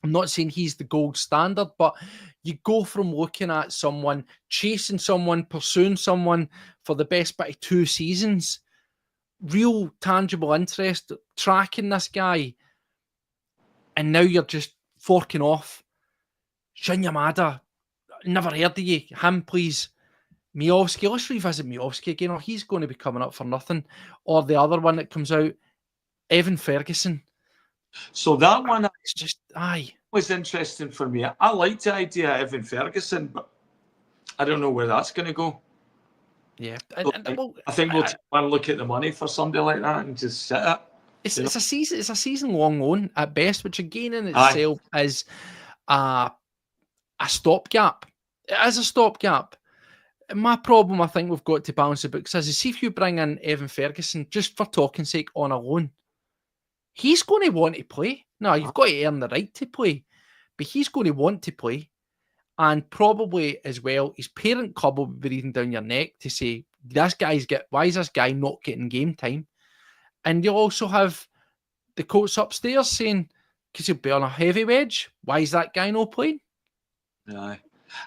I'm not saying he's the gold standard, but you go from looking at someone, chasing someone, pursuing someone for the best bit of 2 seasons, real tangible interest, tracking this guy, and now you're just forking off. Shin Yamada, never heard of you. Him, please. Miovski, let's revisit Miovski again, or he's going to be coming up for nothing. Or the other one that comes out, Evan Ferguson. So that one, it's just, was interesting for me. I liked the idea of Evan Ferguson, but I don't know where that's going to go. Yeah, I think we'll take one look at the money for somebody like that and just sit it. It's a season long loan at best, which again in Aye. itself is a stopgap. It is a stopgap. My problem, I think we've got to balance the books is see if you bring in Evan Ferguson just for talking sake on a loan, he's going to want to play. No, you've got to earn the right to play, but he's going to want to play. And probably as well, his parent club will be breathing down your neck to say, why is this guy not getting game time? And you'll also have the coach upstairs saying, because he'll be on a heavy wedge, why is that guy not playing? Yeah.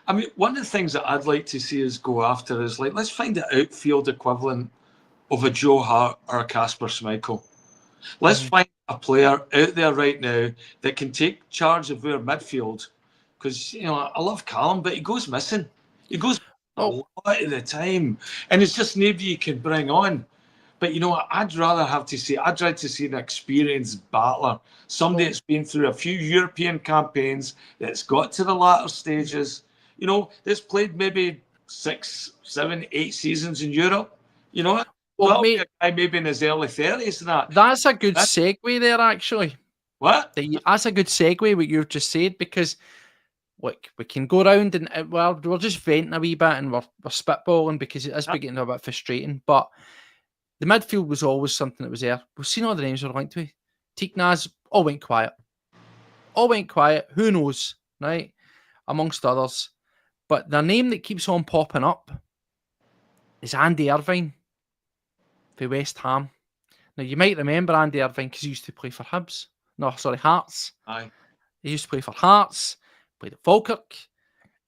I mean, one of the things that I'd like to see us go after is like, let's find the outfield equivalent of a Joe Hart or a Kasper Schmeichel. Let's find a player out there right now that can take charge of our midfield. Because, I love Callum, but he goes missing. He goes a lot of the time. And it's just nobody you can bring on. But I'd like to see an experienced battler, somebody that's been through a few European campaigns, that's got to the latter stages, that's played maybe 6, 7, 8 seasons in Europe. Well, that'll be a guy maybe in his early 30s and that. That's a good segue there, actually. What? That's a good segue, what you've just said, because look, we can go around and we're just venting a wee bit and we're spitballing because it is beginning a bit frustrating, but the midfield was always something that was there. We've seen all the names we're linked to. Tiknaz, all went quiet. Who knows, right? Amongst others. But the name that keeps on popping up is Andy Irvine for West Ham. Now, you might remember Andy Irvine because he used to play for Hearts. Aye. He used to play for Hearts, played at Falkirk.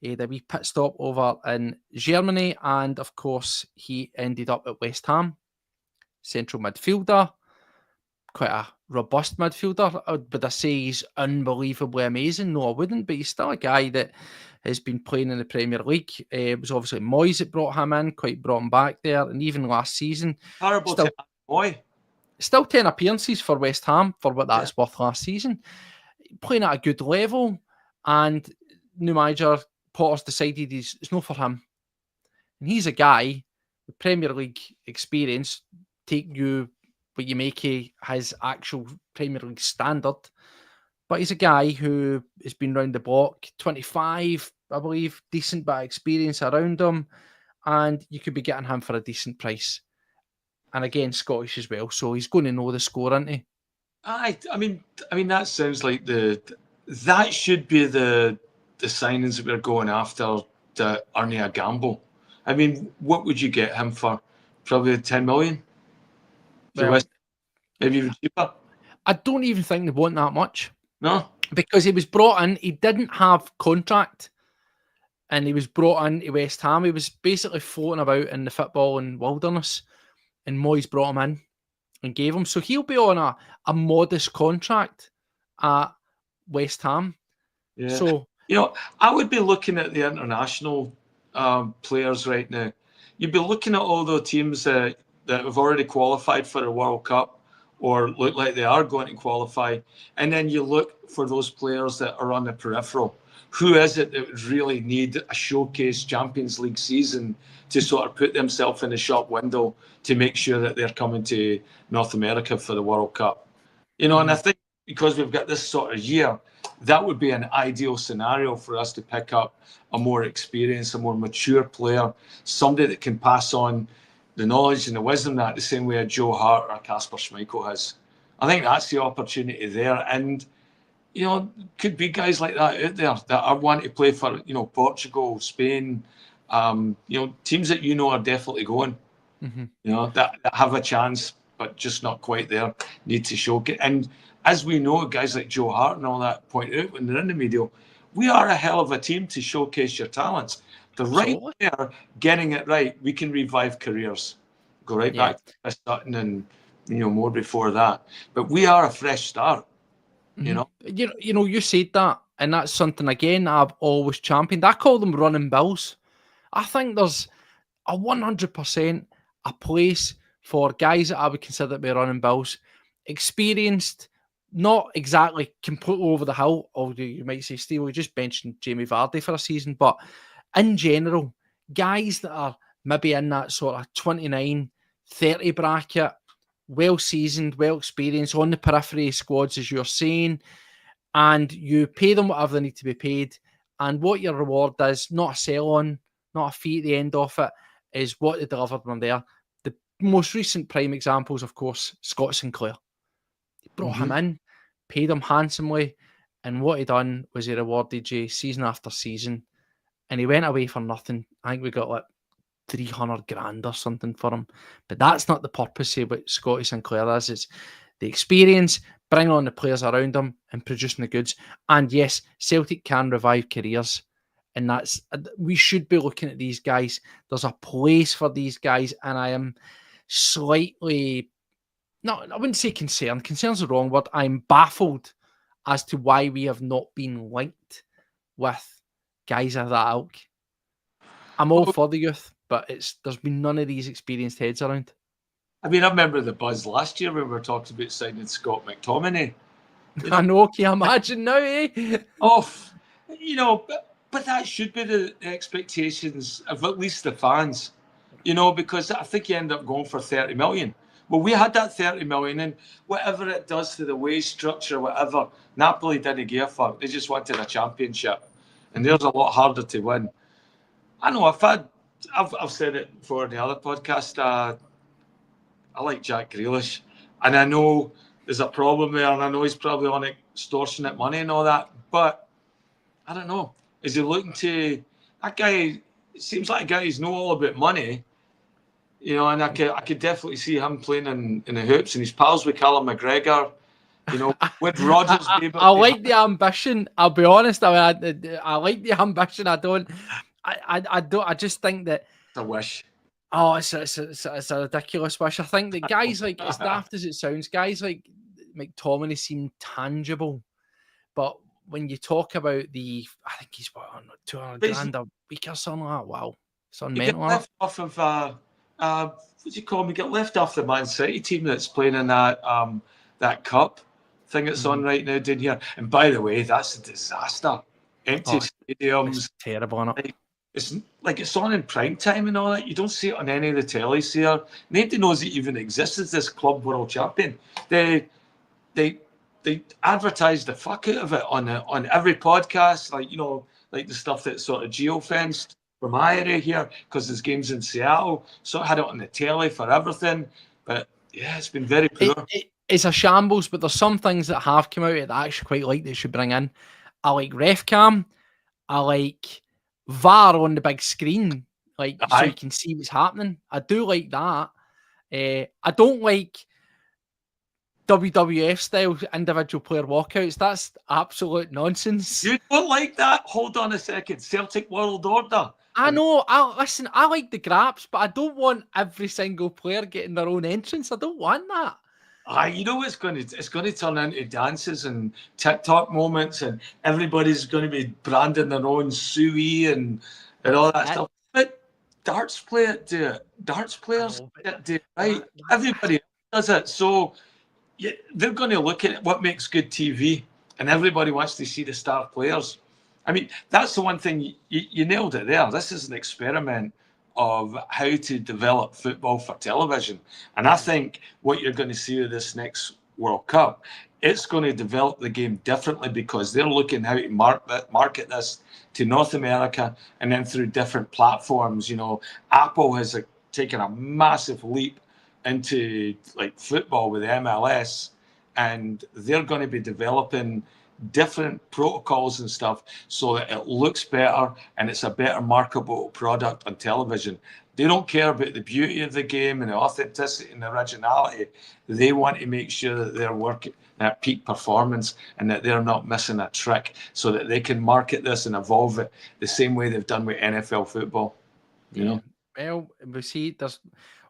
He had a wee pit stop over in Germany, and of course, he ended up at West Ham. Central midfielder, quite a robust midfielder. Would I say he's unbelievably amazing? No, I wouldn't, but he's still a guy that has been playing in the Premier League. It was obviously Moyes that brought him in, quite brought him back there, and even last season. Still 10 appearances for West Ham for what that's worth last season. Playing at a good level, and new manager Potter's decided it's not for him. And he's a guy with Premier League experience, take you what you make his actual Premier League standard. But he's a guy who has been round the block, 25, I believe, decent bit of experience around him, and you could be getting him for a decent price. And again, Scottish as well, so he's going to know the score, isn't he? I mean, that sounds like that should be the signings that we're going after to earn a gamble. I mean, what would you get him for? Probably 10 million? Well, maybe even cheaper? I don't even think they want that much. No? Because he was brought in, he didn't have contract, and he was brought in to West Ham. He was basically floating about in the footballing wilderness, and Moyes brought him in and gave him. So he'll be on a modest contract at West Ham. Yeah. So, I would be looking at the international players right now. You'd be looking at all the teams that have already qualified for the World Cup or look like they are going to qualify. And then you look for those players that are on the peripheral. Who is it that would really need a showcase Champions League season to sort of put themselves in the shop window to make sure that they're coming to North America for the World Cup? And I think because we've got this sort of year, that would be an ideal scenario for us to pick up a more experienced, a more mature player, somebody that can pass on the knowledge and the wisdom that the same way a Joe Hart or a Kasper Schmeichel has. I think that's the opportunity there. And, could be guys like that out there that are wanting to play for, Portugal, Spain, teams that are definitely going, that have a chance, but just not quite there, need to showcase. And as we know, guys like Joe Hart and all that point out when they're in the media, we are a hell of a team to showcase your talents. The right player getting it right, we can revive careers. Go right back to Chris Sutton and more before that. But we are a fresh start. You said that, and that's something again I've always championed. I call them running bills. I think there's a 100% a place for guys that I would consider to be running bills, experienced, not exactly completely over the hill, although you might say, Steve, we just mentioned Jamie Vardy for a season, but in general, guys that are maybe in that sort of 29, 30 bracket, well-seasoned, well-experienced, on the periphery squads, as you're saying, and you pay them whatever they need to be paid, and what your reward is, not a sell-on, not a fee at the end of it, is what they delivered when they're there. The most recent prime examples, of course, Scott Sinclair. They brought him in, paid him handsomely, and what he done was he rewarded you season after season, and he went away for nothing. I think we got like 300 grand or something for him, but that's not the purpose of what Scotty Sinclair is. It's the experience, bring on the players around him, and producing the goods. And yes, Celtic can revive careers, and that's, we should be looking at these guys. There's a place for these guys, and I am slightly, no, I wouldn't say concerned. Concerned's the wrong word. I'm baffled as to why we have not been linked with guys of that ilk. I'm all for the youth, but there's been none of these experienced heads around. I mean, I remember the buzz last year when we were talking about signing Scott McTominay. I know, can you imagine now, eh? But that should be the expectations of at least the fans, because I think you end up going for 30 million. Well, we had that 30 million, and whatever it does to the wage structure, whatever, Napoli didn't give a fuck. They just wanted a championship, and there's a lot harder to win. I know I've said it before in the other podcast. I like Jack Grealish, and I know there's a problem there, and I know he's probably on extortionate money and all that, but I don't know. Is he looking to that guy? It seems like a guy who's know all about money, and I could definitely see him playing in the hoops, and he's pals with Callum McGregor. Would Rodgers be able I like the ambition. I'll be honest. I like the ambition. I just think that it's a wish. Oh, it's a ridiculous wish. I think that guys like, as daft as it sounds, guys like McTominay seem tangible, but when you talk about I think he's what, 200 grand a week or something like that. Wow, it's unmental. Get left off of what do you call him? Get left off the Man City team that's playing in that cup thing that's on right now down here. And by the way, that's a disaster. Empty stadiums. It's terrible, isn't it? It's on in prime time and all that. You don't see it on any of the tellies here. Nobody knows it even exists as this club world champion. They advertise the fuck out of it on every podcast, like the stuff that's sort of geo-fenced from my area here because there's games in Seattle. So I had it on the telly for everything. But yeah, it's been very poor. It's a shambles, but there's some things that have come out that I actually quite like that should bring in. I like RefCam. I like VAR on the big screen, so you can see what's happening. I do like that. I don't like WWF style individual player walkouts. That's absolute nonsense. You don't like that? Hold on a second. Celtic World Order. I know. Listen, I like the graps, but I don't want every single player getting their own entrance. I don't want that. It's going to turn into dances and TikTok moments, and everybody's going to be branding their own sui and all that stuff. But darts players do it. Darts players do it, right? Everybody does it. So they're going to look at what makes good TV, and everybody wants to see the star players. I mean, that's the one thing you nailed it there. This is an experiment of how to develop football for television. And I think what you're going to see with this next World Cup, it's going to develop the game differently because they're looking how to market this to North America and then through different platforms. Apple has taken a massive leap into football with MLS, and they're going to be developing different protocols and stuff so that it looks better and it's a better marketable product on television. They don't care about the beauty of the game and the authenticity and the originality. They want to make sure that they're working at peak performance and that they're not missing a trick so that they can market this and evolve it the same way they've done with NFL football. Well, we see there's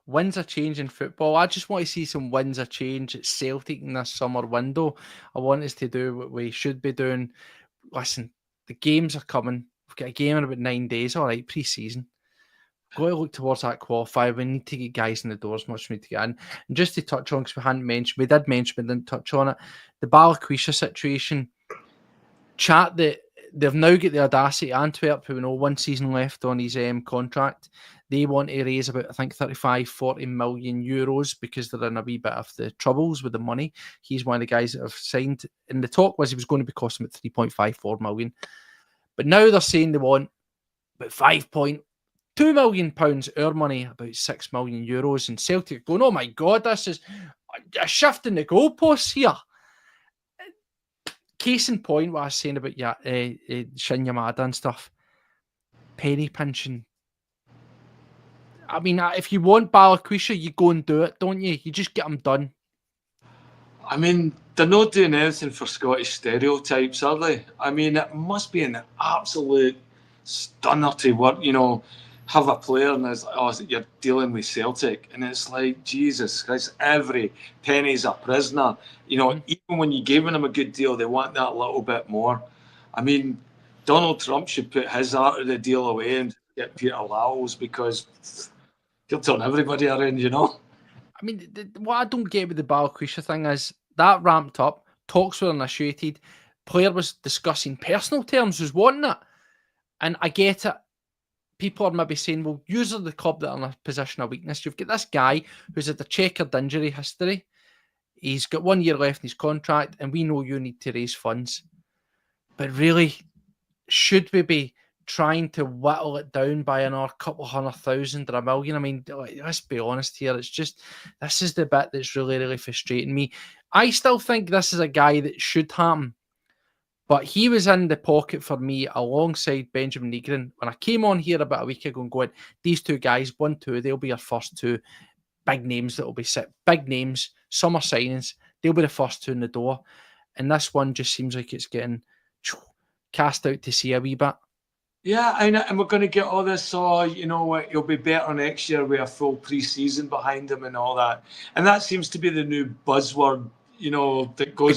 winds of change in football. I just want to see some winds of change at Celtic in this summer window. I want us to do what we should be doing. Listen, the games are coming. We've got a game in about 9 days. All right, pre-season. got to look towards that qualifier. We need to get guys in the door as much as we need to get in. And just to touch on, because we did mention, but didn't touch on it, the Balikwisha situation. Chat that they've now got the audacity, Antwerp, who we know 1 season left on his contract, they want to raise about, I think, 35-40 million euros because they're in a wee bit of the troubles with the money. He's one of the guys that have signed. And the talk was he was going to be costing about 3.54 million. But now they're saying they want about £5.2 million our money, about 6 million euros. And Celtic going, oh my God, this is a shift in the goalposts here. Case in point, what I was saying about Shin Yamada and stuff, penny pinching. I mean, if you want Balikwisha, you go and do it, don't you? You just get them done. I mean, they're not doing anything for Scottish stereotypes, are they? I mean, it must be an absolute stunner to work, have a player and it's like, oh, you're dealing with Celtic. And it's like, Jesus Christ, every penny's a prisoner. Even when you gave them a good deal, they want that little bit more. I mean, Donald Trump should put his art of the deal away and get Peter Lowell's because he'll turn everybody around, I mean, what I don't get with the Balikwisha thing is that ramped up, talks were initiated, player was discussing personal terms, was wanting it. And I get it. People are maybe saying, well, usually the club that are in a position of weakness, you've got this guy who's had a checkered injury history. He's got 1 year left in his contract, and we know you need to raise funds. But really, should we be trying to whittle it down by another couple 100,000 or $1 million? I mean, let's be honest here. It's just, this is the bit that's really, really frustrating me. I still think this is a guy that should happen. But he was in the pocket for me alongside Benjamin Negrin. When I came on here about a week ago and going, these two guys, 1, 2, they'll be our first two big names that will be set. Big names, summer signings, they'll be the first two in the door. And this one just seems like it's getting cast out to sea a wee bit. Yeah, and we're going to get all this, you'll be better next year with a full pre-season behind him and all that. And that seems to be the new buzzword, that goes...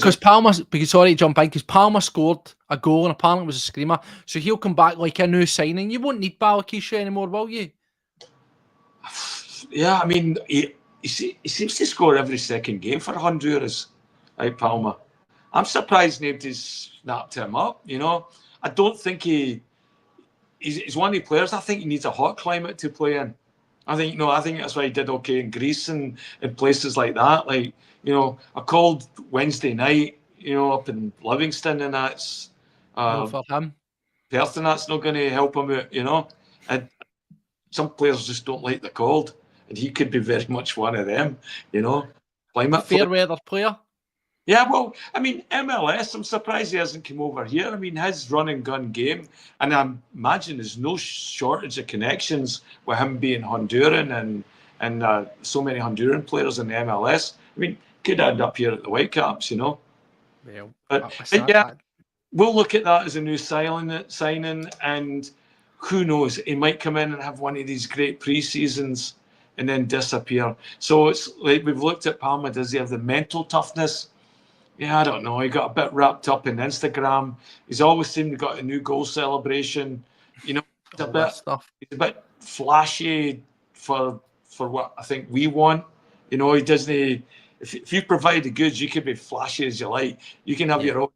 Because sorry to jump in, because Palmer scored a goal and apparently it was a screamer. So he'll come back like a new signing. You won't need Balikwisha anymore, will you? Yeah, I mean, he seems to score every second game for Honduras, right, Palmer? I'm surprised nobody's snapped him up, I don't think he's one of the players. I think he needs a hot climate to play in. I think that's why he did okay in Greece and in places like that. Like, a cold Wednesday night, up in Livingston, and that's for him. Perth, and that's not going to help him out, And some players just don't like the cold, and he could be very much one of them, Climate fair weather player. Yeah, well, I mean, MLS, I'm surprised he hasn't come over here. I mean, his run and gun game, and I imagine there's no shortage of connections with him being Honduran and so many Honduran players in the MLS. I mean, could end up here at the Whitecaps, Well, but yeah, we'll look at that as a new signing, and who knows, he might come in and have one of these great pre-seasons and then disappear. So it's like we've looked at Palma. Does he have the mental toughness? Yeah, I don't know. He got a bit wrapped up in Instagram. He's always seemed to got a new goal celebration. He's a bit flashy for what I think we want. He doesn't. If you provide the goods, you can be flashy as you like. You can have your own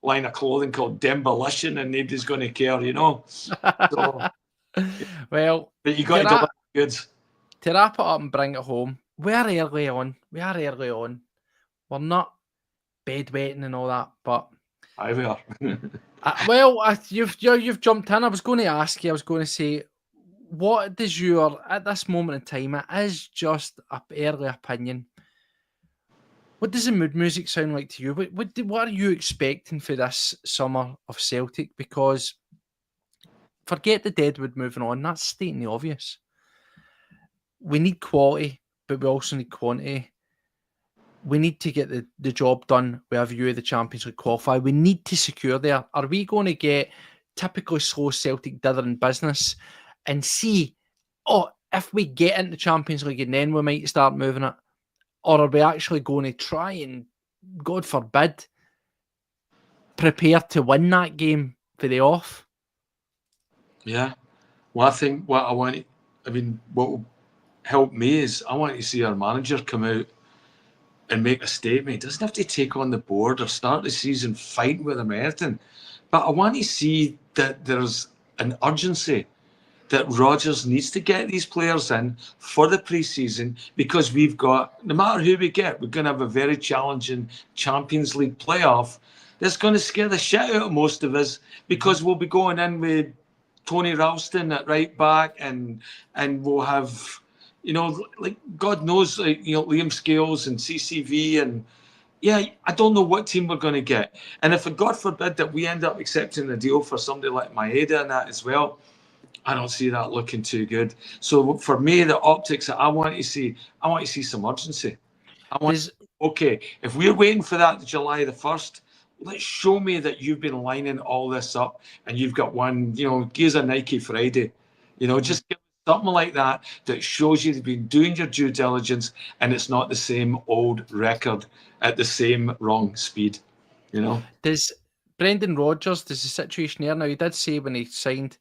line of clothing called Demolition, and nobody's going to care. So, well, but you got to deliver goods. To wrap it up and bring it home, we are early on. We're not bedwetting and all that, but we are. You've jumped in. I was going to ask you. I was going to say, what does at this moment in time? It is just an early opinion. What does the mood music sound like to you? What are you expecting for this summer of Celtic? Because forget the Deadwood moving on. That's stating the obvious. We need quality, but we also need quantity. We need to get the job done with a view of the Champions League qualify. We need to secure there. Are we going to get typically slow Celtic dithering business and see, if we get into the Champions League and then we might start moving it? Or are we actually going to try and, God forbid, prepare to win that game for the off? Yeah. Well, I think what I want I mean, what will help me is I want to see our manager come out and make a statement. He doesn't have to take on the board or start the season fighting with them or anything. But I want to see that there's an urgency that Rodgers needs to get these players in for the pre-season, because we've got, no matter who we get, we're going to have a very challenging Champions League playoff that's going to scare the shit out of most of us, because we'll be going in with Tony Ralston at right back, and we'll have, like God knows, like, Liam Scales and CCV, and yeah, I don't know what team we're going to get. And if, God forbid, that we end up accepting a deal for somebody like Maeda and that as well, I don't see that looking too good. So for me, the optics that I want to see some urgency. Okay, if we're waiting for that July the 1st, let's show me that you've been lining all this up and you've got one, gives a Nike Friday. Just give something like that shows you've been doing your due diligence and it's not the same old record at the same wrong speed. Does Brendan Rodgers, there's a situation there now, he did say when he signed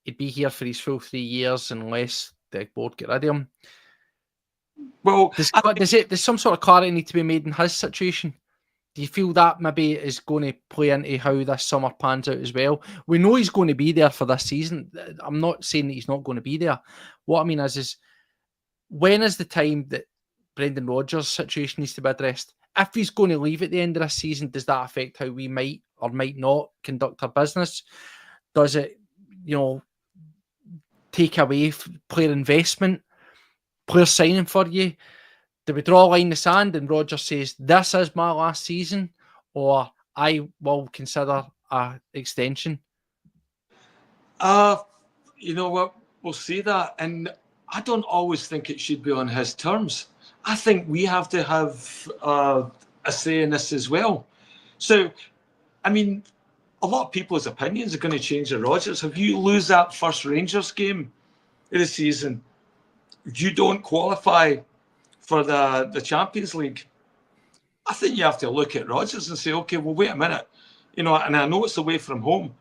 he'd be here for his full 3 years unless the board get rid of him. Well, there's some sort of clarity need to be made in his situation? Do you feel that maybe is going to play into how this summer pans out as well? We know he's going to be there for this season. I'm not saying that he's not going to be there. What I mean is when is the time that Brendan Rodgers' situation needs to be addressed? If he's going to leave at the end of this season, does that affect how we might or might not conduct our business? Does it, take away player investment, player signing for you? Do we draw a line in the sand and Rodgers says, this is my last season, or I will consider an extension? You know what? We'll see that. And I don't always think it should be on his terms. I think we have to have a say in this as well. So, I mean, a lot of people's opinions are going to change at Rodgers. If you lose that first Rangers game of the season, you don't qualify for the Champions League, I think you have to look at Rodgers and say, okay, well, wait a minute. And I know it's away from home,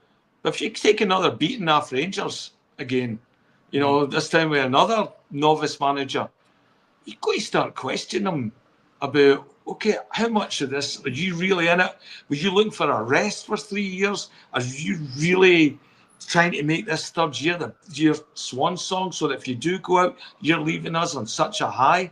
but if you take another beating off Rangers again, this time with another novice manager, you've got to start questioning him about, okay, how much of this are you really in it? Were you looking for a rest for 3 years? Are you really trying to make this third year your swan song, so that if you do go out, you're leaving us on such a high?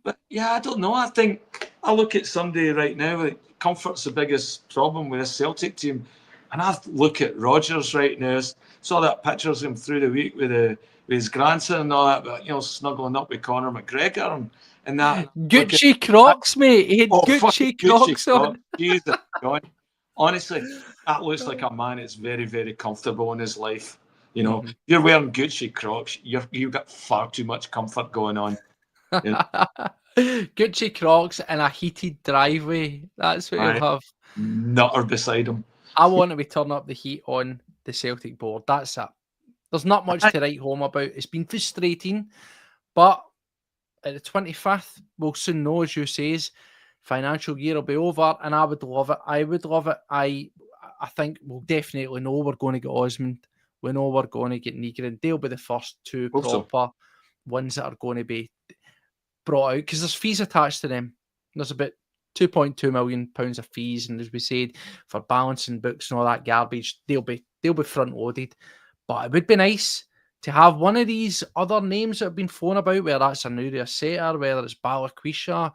But yeah, I don't know. I think I look at somebody right now, like, comfort's the biggest problem with this Celtic team. And I look at Rodgers right now. Saw that pictures of him through the week with his grandson and all that, but snuggling up with Conor McGregor and that. Gucci Crocs, mate. He had Gucci Crocs on. Jesus God. Honestly, that looks like a man that's very, very comfortable in his life. You're wearing Gucci Crocs, you've got far too much comfort going on. Gucci Crocs and a heated driveway. That's what you'll have. Nutter beside him. I want to be turning up the heat on the Celtic board. That's it. There's not much to write home about. It's been frustrating, but at the 25th, we'll soon know, as you says, financial year will be over, and I would love it. I would love it. I think we'll definitely know we're going to get Osmond. We know we're going to get Nygren. They'll be the first two proper ones that are going to be brought out, because there's fees attached to them. There's about £2.2 million of fees, and as we said, for balancing books and all that garbage, they'll be front loaded. But it would be nice to have one of these other names that have been thrown about, whether that's a Nuria Setter, whether it's Balakwisha,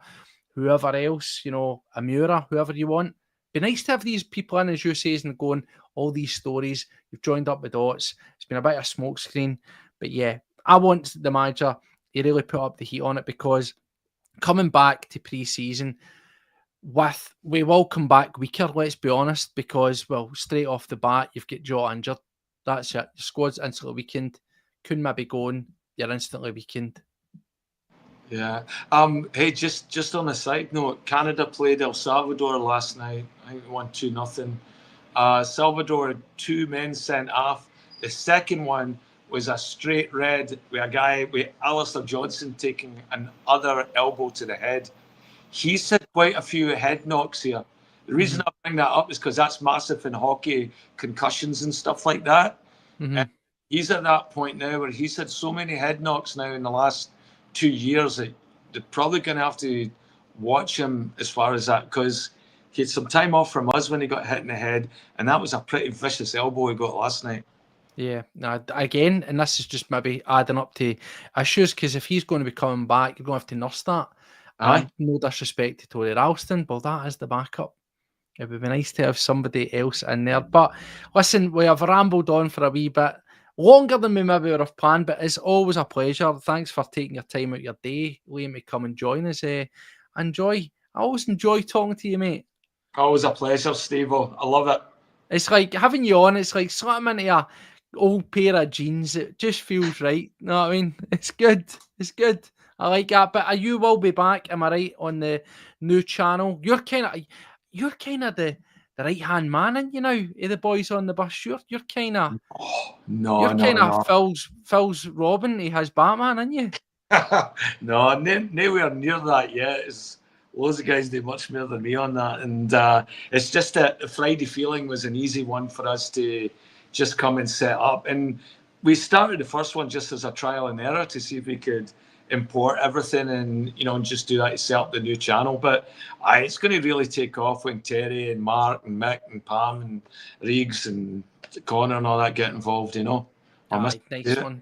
whoever else, Amura, whoever you want. Be nice to have these people in, as you say, and going, all these stories, you've joined up the dots. It's been a bit of a smokescreen. But yeah, I want the manager to really put up the heat on it, because coming back to pre-season, we will come back weaker, let's be honest, because, well, straight off the bat, you've got Jota injured. That's it. Your squad's instantly weakened. Kuhn maybe going, you're instantly weakened. Yeah. Hey, just on a side note, Canada played El Salvador last night. I think it won 2-0. Salvador had 2 men sent off. The second one was a straight red with a guy, with Alistair Johnson taking another elbow to the head. He's had quite a few head knocks here. The reason I bring that up is because that's massive in hockey, concussions and stuff like that. And he's at that point now where he's had so many head knocks now in the last 2 years that they're probably going to have to watch him as far as that, because he had some time off from us when he got hit in the head, and that was a pretty vicious elbow he got last night. Yeah, again, and this is just maybe adding up to issues, because if he's going to be coming back, you're going to have to nurse that. Aye. And no disrespect to Tory Ralston, but that is the backup. It would be nice to have somebody else in there. But listen, we have rambled on for a wee bit longer than we maybe would have planned, but it's always a pleasure. Thanks for taking your time out your day, Liam, to come and join us. I always enjoy talking to you, mate. Always a pleasure, Steve-O. I love it. It's like having you on, it's like slapping into a old pair of jeans. It just feels right. You know what I mean? It's good. It's good. I like that. But you will be back, am I right, on the new channel? You're kind of the right hand man, and you know, the boys on the bus. You're kind of No. Phil's Robin. He has Batman, aren't you? No, nowhere near that yet. It's loads of guys do much more than me on that, and it's just that the Friday feeling was an easy one for us to just come and set up. And we started the first one just as a trial and error to see if we could import everything and and just do that to set up the new channel. But it's going to really take off when Terry and Mark and Mick and Pam and Riggs and Connor and all that get involved. Nice one.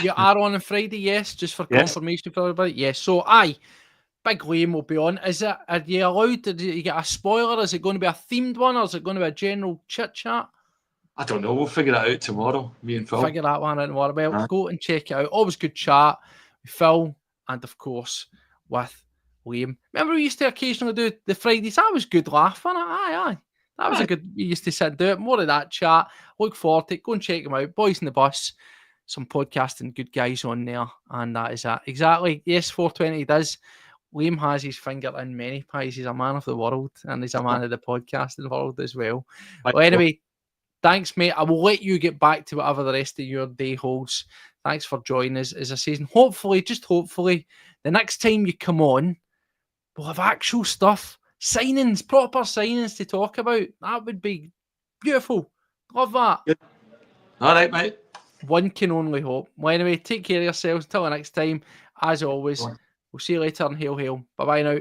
You are on Friday, yes, just for Yes. confirmation for everybody. Yes, so Big Liam will be on. Are you allowed to you get a spoiler? Is it going to be a themed one, or is it going to be a general chit chat? I don't know. We'll figure that out tomorrow, me and Phil. Figure that one out tomorrow. Well, go and check it out. Always good chat with Phil and, of course, with Liam. Remember we used to occasionally do the Fridays? That was good laugh, wasn't it? Aye. That was a good... We used to sit and do it. More of that chat. Look forward to it. Go and check them out. Boys in the Bus. Some podcasting good guys on there. And that is that. Exactly. Yes, 420 does. Liam has his finger in many pies. He's a man of the world. And he's a man of the podcasting world as well. Well, anyway... Thanks, mate. I will let you get back to whatever the rest of your day holds. Thanks for joining us as a season. Hopefully, just hopefully, the next time you come on, we'll have actual stuff, signings, proper signings to talk about. That would be beautiful. Love that. Good. All right, mate. One can only hope. Well, anyway, take care of yourselves. Until the next time, as always, we'll see you later and hail, hail. Bye-bye now.